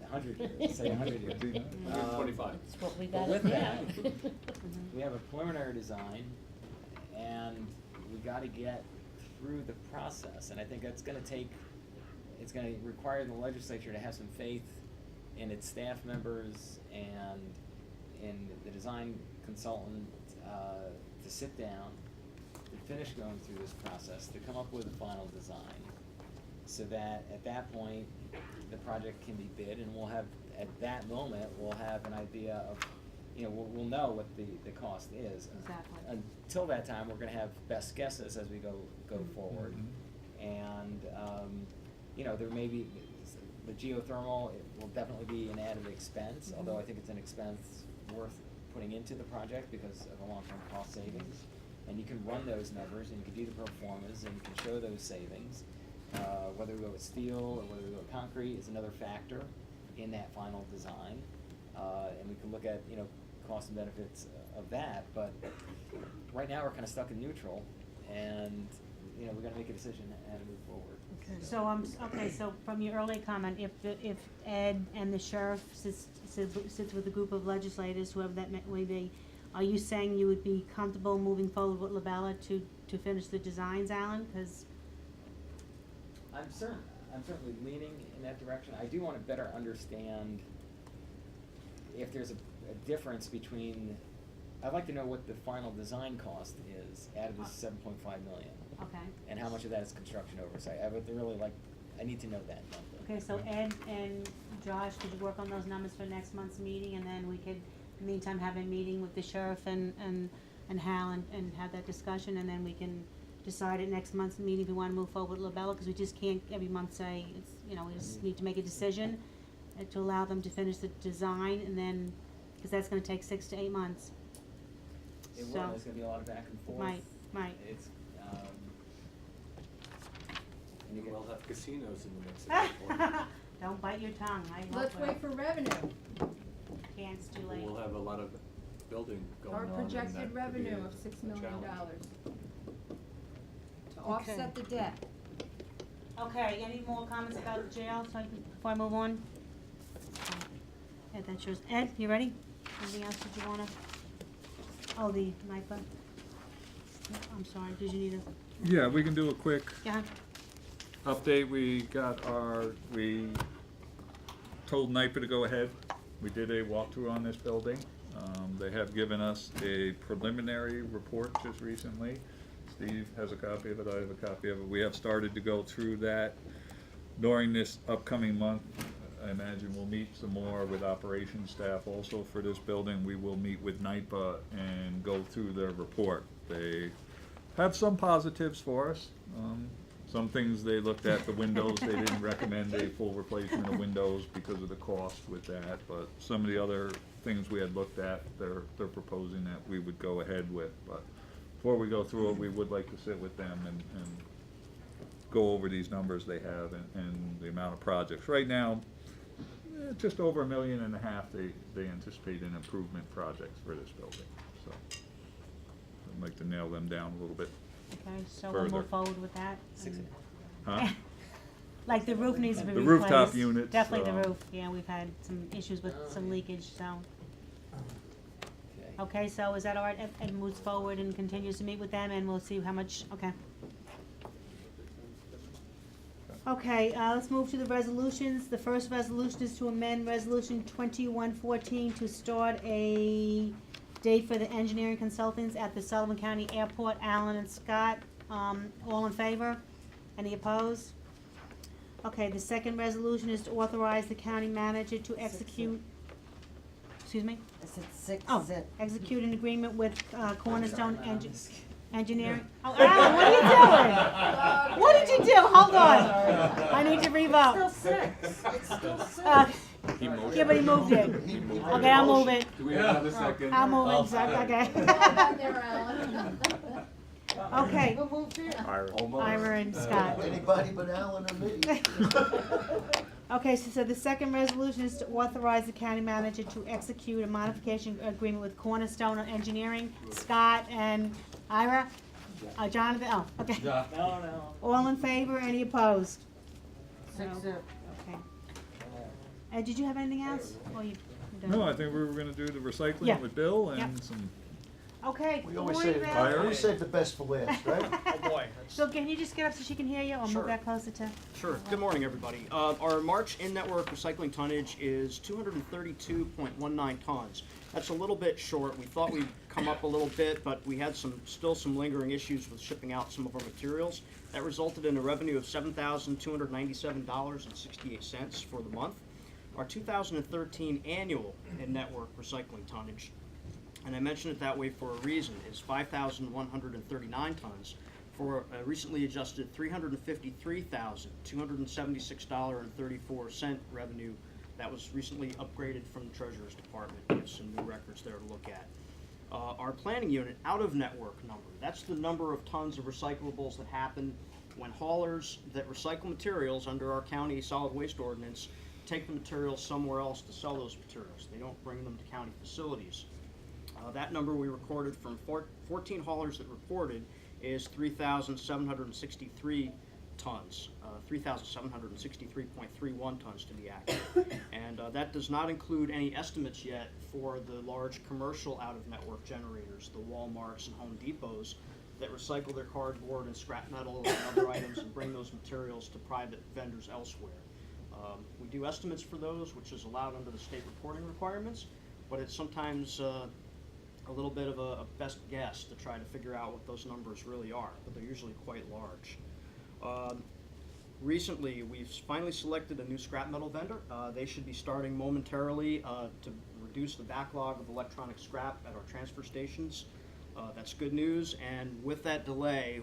100 years, say 100 years. 25. That's what we But got with to that, have. we have a preliminary design, and we gotta get through the process, and I think it's gonna require the legislature to have some faith in its staff members and in the design consultant, to sit down, to finish going through this process, to come up with a final design, so that at that point, the project can be bid, and at that moment, we'll have an idea of, you know, we'll know what the cost is. Exactly. Until that time, we're gonna have best guesses as we go forward. And, you know, there may be, the geothermal, it will definitely be an added expense, although I think it's an expense worth putting into the project because of a long-term cost savings. And you can run those numbers, and you can do the pro formas, and you can show those savings. Whether we go with steel or whether we go with concrete is another factor in that final design. And we can look at, you know, cost and benefits of that, but right now we're kinda stuck in neutral, and, you know, we gotta make a decision how to move forward. So, so from your earlier comment, if Ed and the sheriff sits with a group of legislators, whoever that may be, are you saying you would be comfortable moving forward with Labella to finish the designs, Alan? 'Cause I'm certainly leaning in that direction. I do wanna better understand if there's a difference between, I'd like to know what the final design cost is out of this 7.5 million. Okay. And how much of that is construction oversight. I would really like, I need to know that number. Okay, so Ed and Josh, could you work on those numbers for next month's meeting, and then we could, in the meantime, have a meeting with the sheriff and Hal and have that discussion, and then we can decide at next month's meeting if we wanna move forward with LaBella, cause we just can't every month say, it's, you know, we just need to make a decision to allow them to finish the design, and then, cause that's gonna take 6 to 8 months. It will, So- there's gonna be a lot of back and forth. Right. It's, and you We'll get, have casinos in the mix at that point. Don't bite your tongue, I love Let's wait for revenue. Can't, it's too late. We'll have a lot of building going on. Our and projected that could be revenue a- of $6 a million challenge. to offset the debt. Okay, any more comments about the jail, so I can, before I move on? Ed, that's yours. Ed, you ready? Anything else that you wanna? Oh, the NIPA. I'm sorry, did you need a, Yeah, we can do a quick yeah, update. We told NIPA to go ahead. We did a walkthrough on this building. They have given us a preliminary report just recently. Steve has a copy of it, I have a copy of it. We have started to go through that during this upcoming month. I imagine we'll meet some more with operations staff also for this building. We will meet with NIPA and go through their report. They have some positives for us. Some things they looked at, the windows, they didn't recommend a full replacement of windows because of the cost with that, but some of the other things we had looked at, they're proposing that we would go ahead with. But before we go through it, we would like to sit with them and go over these numbers they have and the amount of projects. Right now, just over $1.5 million they anticipate in improvement projects for this building, so I'd like to nail them down a little bit. okay, so we'll Further. move forward with that. 6.5. Huh? Like the roof needs to be The replaced. rooftop units, Definitely the roof, yeah, we've had some issues with some leakage, so. Okay. Okay, so is that all right? Ed moves forward and continues to meet with them, and we'll see how much, okay. Okay, let's move to the resolutions. The first resolution is to amend Resolution 2114 to start a date for the engineering consultants at the Sullivan County Airport, Allen and Scott. All in favor? Any opposed? Okay, the second resolution is to authorize the county manager to execute, excuse me? I said six, Oh, zip. execute an agreement with Cornerstone Engineering. Oh, Alan, what are you doing? What did you do? Hold on. I need to Still revote. six, it's still six. Yeah, but he moved it. Okay, I'll move it. Do we have another second? I'll move it, so- okay. There, Alan. Okay, Who moved here? Ira and Scott. Anybody but Alan or me. Okay, so the second resolution is to authorize the county manager to execute a modification agreement with Cornerstone Engineering, Scott and Ira, Jonathan, oh, okay. No. All in favor, any opposed? Six, No. zip. Okay. Did you have anything else? Or you done? No, I think we were gonna do the Yeah. recycling with Bill Yep. and some, Okay. We always good save, morning, Fire. Bill. always save the best for last, right? Oh boy. So can you just get up so she can hear you, or move Sure. that closer to? Sure. Good morning, everybody. Our March in-network recycling tonnage is 232.19 tons. That's a little bit short. We thought we'd come up a little bit, but we had still some lingering issues with shipping out some of our materials. That resulted in a revenue of $7,297.68 for the month. Our 2013 annual in-network recycling tonnage, and I mention it that way for a reason, is 5,139 tons for a recently adjusted $353,276.34 revenue that was recently upgraded from the Treasurer's Department. We have some new records there to look at. Our planning unit out-of-network number, that's the number of tons of recyclables that happen when haulers that recycle materials under our county solid waste ordinance take the materials somewhere else to sell those materials. They don't bring them to county facilities. That number we recorded from 14 haulers that reported is 3,763 tons, 3,763.31 tons to be accurate. And that does not include any estimates yet for the large commercial out-of-network generators, the Walmarts and Home Depots, that recycle their cardboard and scrap metal and other items and bring those materials to private vendors elsewhere. We do estimates for those, which is allowed under the state reporting requirements. but it's sometimes a little bit of a best guess to try to figure out what those numbers really are, but they're usually quite large. Recently, we've finally selected a new scrap metal vendor. They should be starting momentarily to reduce the backlog of electronic scrap at our transfer stations. That's good news, and with that delay,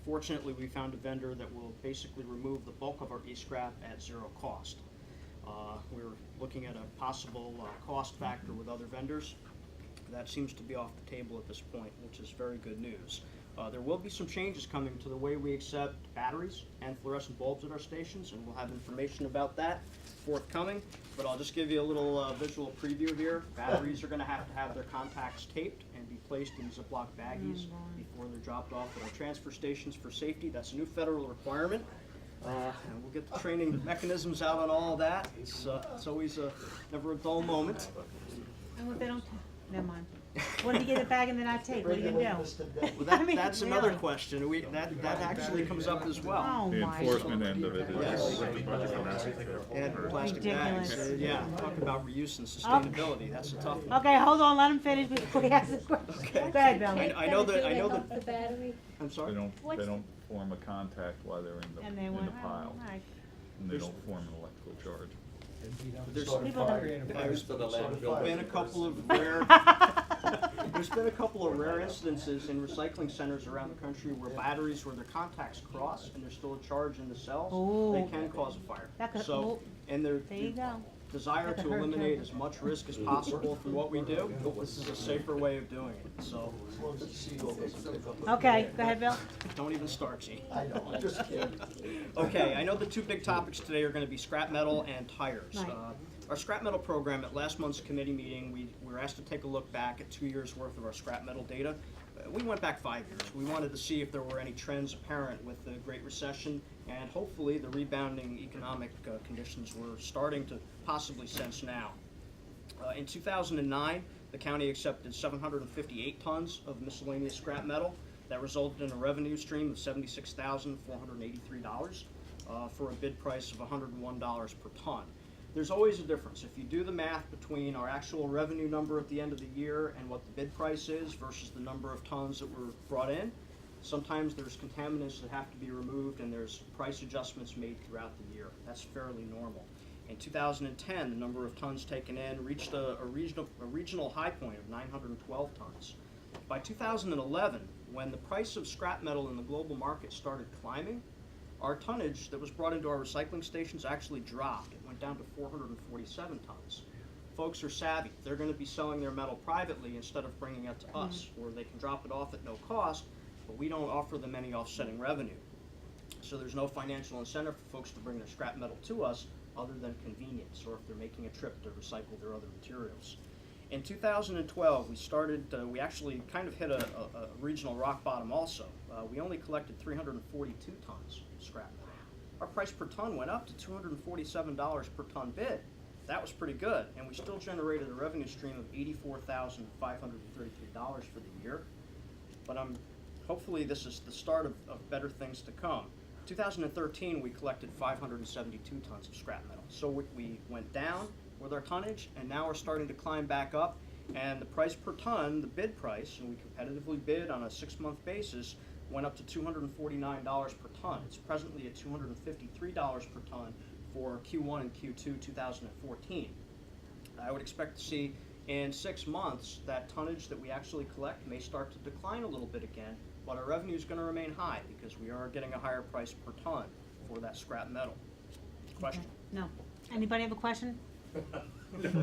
fortunately we found a vendor that will basically remove the bulk of our e-scrap at zero cost. We're looking at a possible cost factor with other vendors. That seems to be off the table at this point, which is very good news. There will be some changes coming to the way we accept batteries and fluorescent bulbs at our stations, and we'll have information about that forthcoming. But I'll just give you a little visual preview here. Batteries are going to have their contacts taped and be placed in Ziploc baggies before they're dropped off at our transfer stations for safety. That's a new federal requirement. And we'll get the training mechanisms out on all of that. It's always never a dull moment. And what they don't, never mind. What if you get a bag and they're not taped? What are you gonna do? Well, I mean, that's another really. question. That actually comes up as well. Oh The my. enforcement end of it is. And plastic bags. Ridiculous. Yeah, talk about reuse and sustainability. That's a tough one. Okay, hold on, let him finish before he asks the question. Go ahead, Bill. I know that. The battery? I'm sorry? They don't form a contact while they're And in they the went, pile, oh, right. and they don't form an electrical charge. There's People don't- been a couple of rare. There's been a couple of rare instances in recycling centers around the country where batteries, where their contacts cross and there's still a charge in the cells, they Ooh. can cause a fire. That could- So, and their There you go. desire That could to hurt, eliminate too. as much risk as possible from what we do, this is a safer way of doing it. So, As long as the seagull doesn't pick up. Okay, go ahead, Bill. don't even start, Gene. I know, I'm just kidding. Okay, I know the two big topics today are gonna be scrap metal and tires. Right. Our scrap metal program, at last month's committee meeting, we were asked to take a look back at 2 years' worth of our scrap metal data. We went back 5 years. We wanted to see if there were any trends apparent with the Great Recession, and hopefully the rebounding economic conditions we're starting to possibly sense now. In 2009, the county accepted 758 tons of miscellaneous scrap metal. That resulted in a revenue stream of $76,483 for a bid price of $101 per ton. There's always a difference. If you do the math between our actual revenue number at the end of the year and what the bid price is versus the number of tons that were brought in, sometimes there's contaminants that have to be removed and there's price adjustments made throughout the year. That's fairly normal. In 2010, the number of tons taken in reached a regional high point of 912 tons. By 2011, when the price of scrap metal in the global market started climbing, our tonnage that was brought into our recycling stations actually dropped. It went down to 447 tons. Folks are savvy. They're going to be selling their metal privately instead of bringing it to us, or they can drop it off at no cost, but we don't offer them any offsetting revenue. So there's no financial incentive for folks to bring their scrap metal to us other than convenience, or if they're making a trip to recycle their other materials. In 2012, we actually kind of hit a regional rock bottom also. We only collected 342 tons of scrap metal. Our price per ton went up to $247 per ton bid. That was pretty good, and we still generated a revenue stream of $84,533 for the year. But hopefully this is the start of better things to come. 2013, we collected 572 tons of scrap metal. So we went down with our tonnage, and now we're starting to climb back up. And the price per ton, the bid price, and we competitively bid on a 6-month basis, went up to $249 per ton. It's presently at $253 per ton for Q1 and Q2 2014. I would expect to see in 6 months that tonnage that we actually collect may start to decline a little bit again, but our revenue is going to remain high because we are getting a higher price per ton for that scrap metal. Question? No. Anybody have a question? Did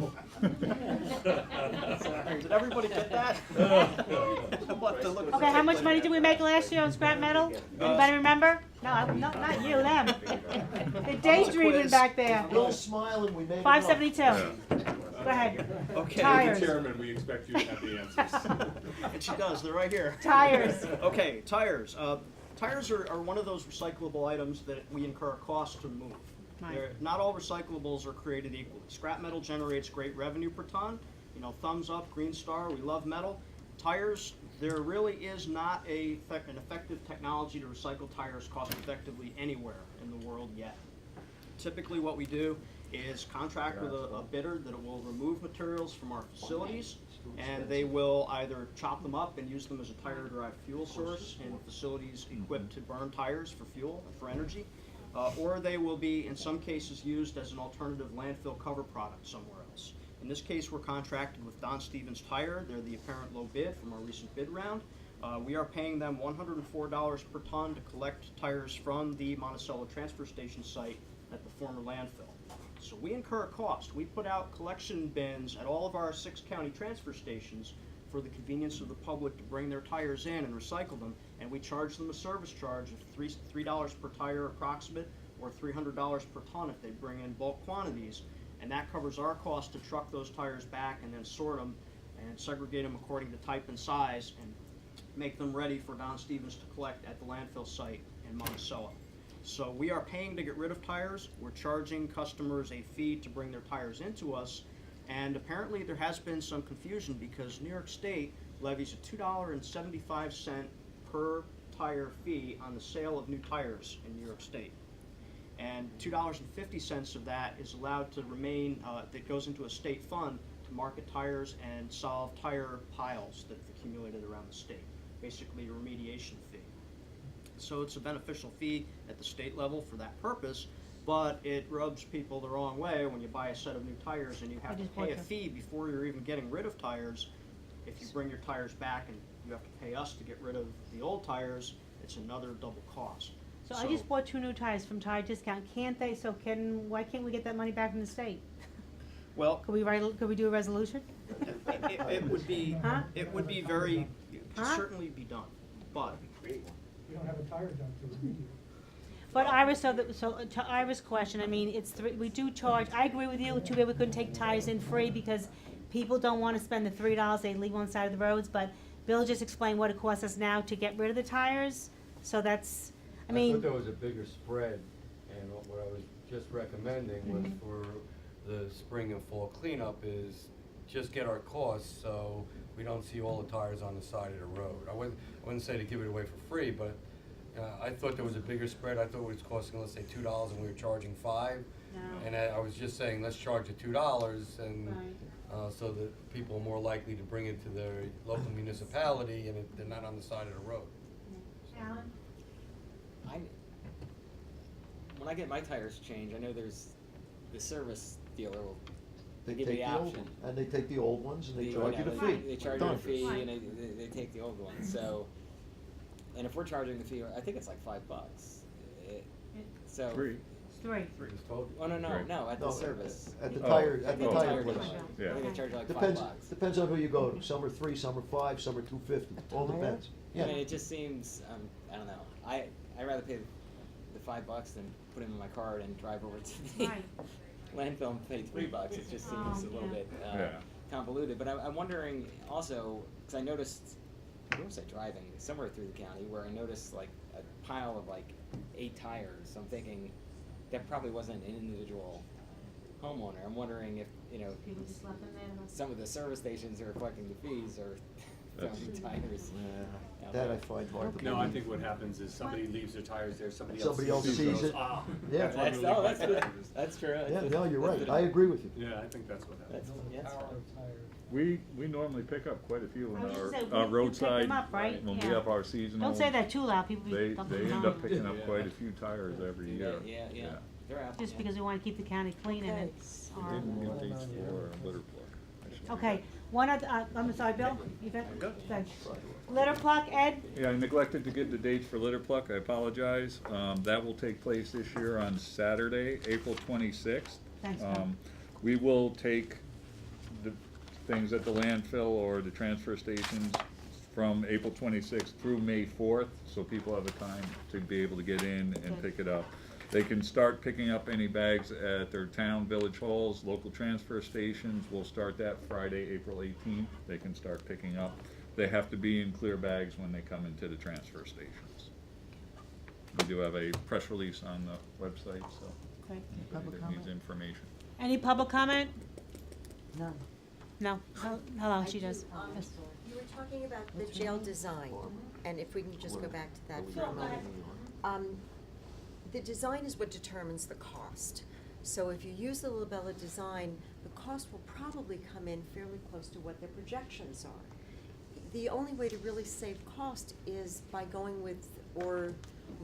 everybody get that? We'll have to look. Okay, how much money did we make last year on scrap metal? Anybody remember? No, not you, them. They're daydreaming back there. Bill's smiling, we made it up. 572. Go ahead. Okay. Tires. Chairman, we expect you to have the answers. And she does, they're right here. Tires. Okay, tires. Tires are one of those recyclable items that we incur a cost to remove. Right. Not all recyclables are created equally. Scrap metal generates great revenue per ton. You know, thumbs up, Green Star, we love metal. Tires, there really is not an effective technology to recycle tires cost effectively anywhere in the world yet. Typically what we do is contract with a bidder that will remove materials from our facilities, and they will either chop them up and use them as a tire-derived fuel source in facilities equipped to burn tires for fuel, for energy, or they will be, in some cases, used as an alternative landfill cover product somewhere else. In this case, we're contracted with Don Stevens Tire. They're the apparent low bid from our recent bid round. We are paying them $104 per ton to collect tires from the Monticello transfer station site at the former landfill. So we incur a cost. We put out collection bins at all of our 6 county transfer stations for the convenience of the public to bring their tires in and recycle them, and we charge them a service charge of $3 per tire approximate, or $300 per ton if they bring in bulk quantities, and that covers our cost to truck those tires back and then sort them and segregate them according to type and size and make them ready for Don Stevens to collect at the landfill site in Monticello. So we are paying to get rid of tires, we're charging customers a fee to bring their tires into us, and apparently there has been some confusion because New York State levies a $2.75 per tire fee on the sale of new tires in New York State. And $2.50 of that is allowed to remain, that goes into a state fund to market tires and solve tire piles that have accumulated around the state, basically a remediation fee. So it's a beneficial fee at the state level for that purpose, but it rubs people the wrong way when you buy a set of new tires and you have to pay a fee before you're even getting rid of tires. If you bring your tires back and you have to pay us to get rid of the old tires, it's another double cost. So I just bought 2 new tires from Tire Discount, can't they, why can't we get that money back from the state? Well, Could we do a resolution? it would be, Huh? it would be very, it could Huh? certainly be done, but You don't have a tire dump to remediate. But Iris, so to Iris' question, I mean, we do charge, I agree with you, too bad we couldn't take tires in free because people don't wanna spend the $3, they leave on the side of the roads, but Bill just explained what it costs us now to get rid of the tires, so that's, I thought mean, there was a bigger spread, and what I was just recommending was for the spring and fall cleanup is just get our costs so we don't see all the tires on the side of the road. I wouldn't say to give it away for free, but I thought there was a bigger spread. I thought it was costing, let's say, $2 and we were charging $5. No. And I was just saying, let's charge you $2 and so that people are more likely to bring it to their local municipality and they're not on the side of the road. Alan? When I get my tires changed, I know there's the service dealer will They give take you the the old option. one, and they take the old ones and they You charge you know, the fee. They charge you a Done. fee Right. and they take the old one. So, and if we're charging the fee, I think it's like $5. So. 3. It's 3. Just told you. Oh, no, Right. at No, the service. At the Oh. tire, at the Oh. tire Tire place. dealer. Yeah. I think they charge you like Depends, $5. depends on who you go to. Some are 3, some are 5, some are 250. All depends. I mean, Yeah. it just seems, I don't know. I'd rather pay the $5 than put them in my car and drive over to the Right. landfill and pay $3. It just seems a little yeah. bit Yeah. convoluted. But I'm wondering also, because I noticed, where was I driving? Somewhere through the county where I noticed like a pile of like 8 tires. So I'm thinking that probably wasn't an individual homeowner. I'm wondering if, People just left them there. some of the service stations who are collecting the fees are throwing tires. Yeah, that I find hard to No, I believe. think what happens is somebody leaves their tires there, somebody Somebody else else sees sees goes, it. "Ah, Yeah. that's why I'm That's, gonna oh, leave my that's, tires." that's true. Yeah, no, you're right. I agree with you. Yeah, I think that's what happens. That's Power fine. of tires. We normally pick up quite a few I in was just our saying, our we pick roadside, them up, right? when we Yeah. have our seasonal. Don't say that too loud, people be They dumping end them up out. picking up Yeah. quite a few tires every year. Yeah. They're out. Just yeah. because we wanna keep the county clean and Okay. it's We our. didn't get these for litter plug. I should- Okay, one other, I'm sorry, Bill, you got, good. Litter pluck, Ed? Yeah, I neglected to give the dates for litter pluck, I apologize. That will take place this year on Saturday, April 26th. Thanks, Bill. We will take the things at the landfill or the transfer stations from April 26th through May 4th, so people have a time to be able to get in and Good. pick it up. They can start picking up any bags at their town, village halls, local transfer stations. We'll start that Friday, April 18th. They can start picking up. They have to be in clear bags when they come into the transfer stations. We do have a press release on the website, so Great. anybody that needs information. Any public comment? None. No, hello, she does. Yes. You were talking about the jail design, and if we can just go back to that for a moment. The design is what determines the cost. So if you use the Labella design, the cost will probably come in fairly close to what their projections are. The only way to really save cost is by going with or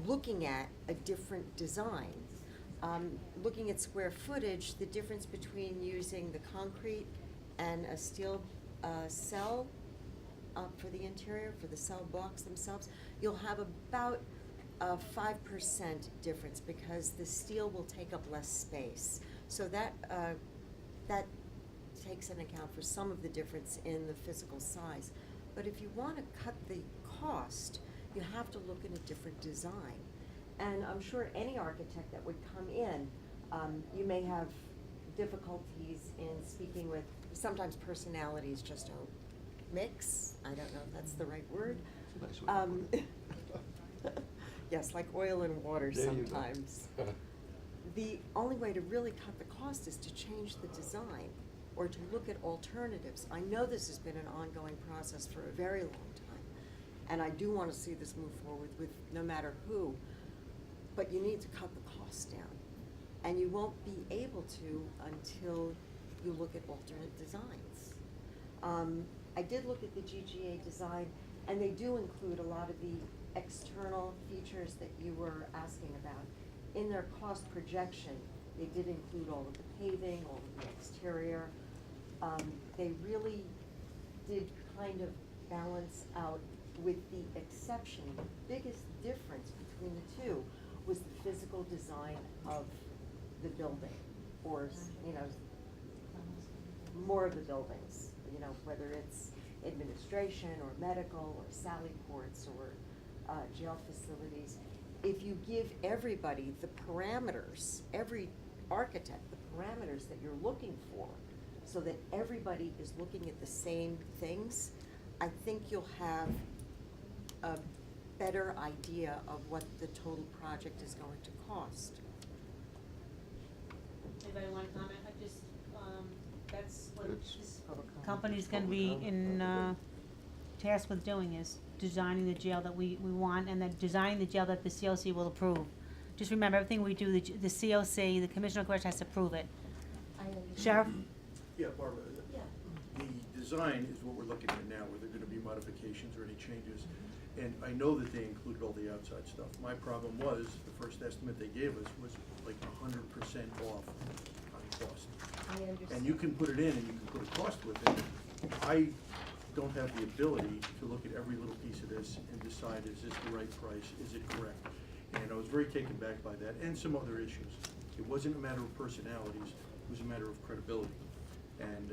looking at a different design. Looking at square footage, the difference between using the concrete and a steel cell for the interior, for the cell blocks themselves, you'll have about a 5% difference because the steel will take up less space. So that takes into account for some of the difference in the physical size. But if you want to cut the cost, you have to look at a different design. And I'm sure any architect that would come in, you may have difficulties in speaking with, sometimes personalities just don't mix. I don't know if that's the right word. Yes, like oil and water There you go. sometimes. The only way to really cut the cost is to change the design or to look at alternatives. I know this has been an ongoing process for a very long time, and I do want to see this move forward with no matter who, but you need to cut the costs down. And you won't be able to until you look at alternate designs. I did look at the GGA design, and they do include a lot of the external features that you were asking about. In their cost projection, they did include all of the paving, all of the exterior. They really did kind of balance out, with the exception, the biggest difference between the two was the physical design of the building, or, you know, more of the buildings, you know, whether it's administration or medical or sally ports or jail facilities. If you give everybody the parameters, every architect, the parameters that you're looking for, so that everybody is looking at the same things, I think you'll have a better idea of what the total project is going to cost. Anybody want to comment? I just, that's what It's this public comment. company's gonna be tasked with doing, is designing the jail that we want, and then designing the jail that the COC will approve. Just remember, everything we do, the COC, the Commissioner of Court has to approve it. Sheriff? Yeah, Barbara, Yeah. the design is what we're looking at now, where there are gonna be modifications or any changes. And I know that they included all the outside stuff. My problem was, the first estimate they gave us was like 100% off on cost. I understand. And you can put it in and you can put a cost with it. I don't have the ability to look at every little piece of this and decide, is this the right price, is it correct? And I was very taken back by that, and some other issues. It wasn't a matter of personalities, it was a matter of credibility. And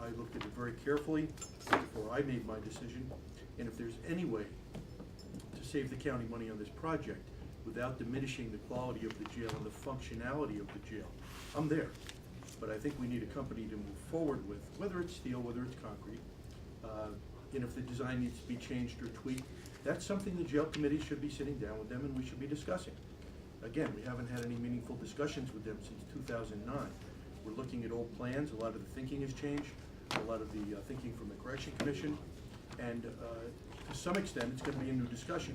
I looked at it very carefully before I made my decision. And if there's any way to save the county money on this project without diminishing the quality of the jail and the functionality of the jail, I'm there. But I think we need a company to move forward with, whether it's steel, whether it's concrete. And if the design needs to be changed or tweaked, that's something the jail committee should be sitting down with them and we should be discussing. Again, we haven't had any meaningful discussions with them since 2009. We're looking at old plans, a lot of the thinking has changed, a lot of the thinking from the Correction Commission, and to some extent, it's gonna be a new discussion,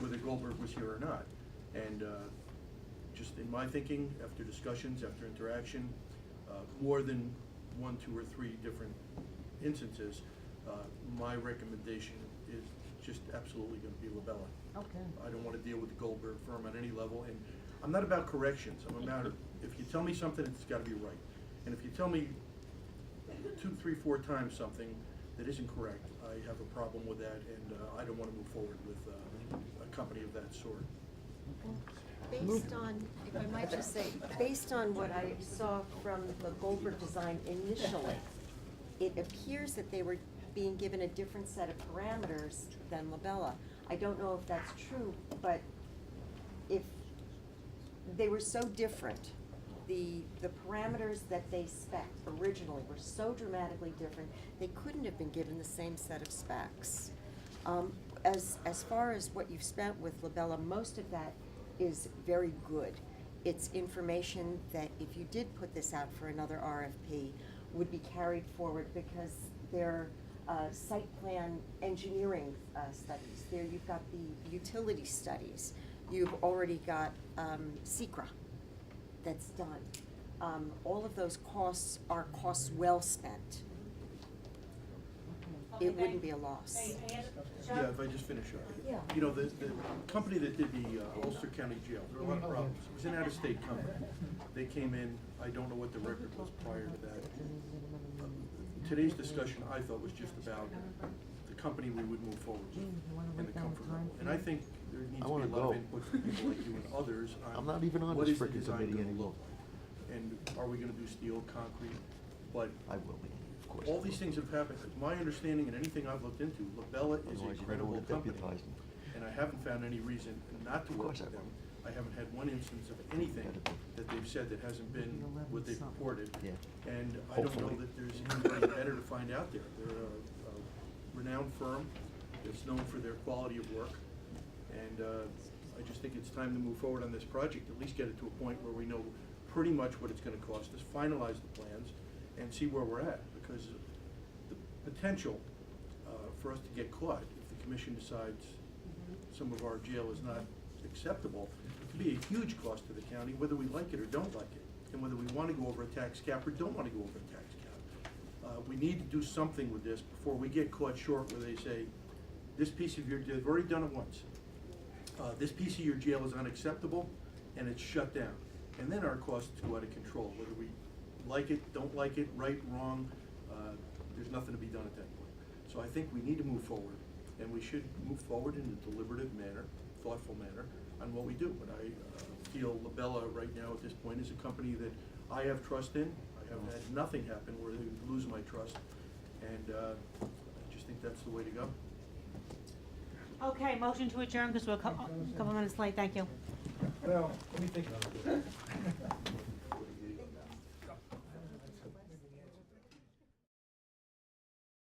whether Goldberg was here or not. And just in my thinking, after discussions, after interaction, more than 1, 2, or 3 different instances, my recommendation is just absolutely gonna be Labella. Okay. I don't wanna deal with the Goldberg firm on any level, and I'm not about corrections, I'm about, if you tell me something, it's gotta be right. And if you tell me 2, 3, 4 times something that isn't correct, I have a problem with that, and I don't wanna move forward with a company of that sort. Based on, if I might just say, based on what I saw from the Goldberg design initially, it appears that they were being given a different set of parameters than Labella. I don't know if that's true, but if they were so different, the parameters that they spec'd originally were so dramatically different, they couldn't have been given the same set of specs. As far as what you've spent with Labella, most of that is very good. It's information that if you did put this out for another RFP, would be carried forward because they're site plan engineering studies. There you've got the utility studies. You've already got SECRA that's done. all of those costs are costs well spent. It wouldn't be a loss. Yeah, if I just finish up. Yeah. You know, the company that did the Ulster County Jail, there were a lot of problems. It was an out-of-state company. They came in, I don't know what the record was prior to that. Today's discussion, I thought, was just about the company we would move forward with and the comfort level. And I think there needs I to be wanna a lot go. of input from people like you and others I'm on not even on what this is the frickin' design committee gonna anymore. look like? And are we gonna do steel, concrete? But I will be, of course. all these things have happened. My understanding and anything I've looked into, Labella is Otherwise, a you never credible would have company. deputized them. And I haven't found any reason not to Of work course with I them. will. I haven't had one instance of anything that they've said that hasn't been what they've reported. Yeah. And I don't know Hopefully. that there's anybody better to find out there. They're a renowned firm that's known for their quality of work. And I just think it's time to move forward on this project, at least get it to a point where we know pretty much what it's gonna cost us, finalize the plans, and see where we're at. Because the potential for us to get caught, if the commission decides some of our jail is not acceptable, could be a huge cost to the county, whether we like it or don't like it, and whether we wanna go over a tax cap or don't wanna go over a tax cap. We need to do something with this before we get caught short where they say, this piece of your, they've already done it once. This piece of your jail is unacceptable, and it's shut down. And then our costs go out of control, whether we like it, don't like it, right, wrong, there's nothing to be done at that point. So I think we need to move forward, and we should move forward in a deliberative manner, thoughtful manner, on what we do. But I feel Labella right now at this point is a company that I have trust in. I have had nothing happen where they would lose my trust, and I just think that's the way to go. Okay, motion to adjourn, because we're a couple minutes late, thank you. Well, let me think about it.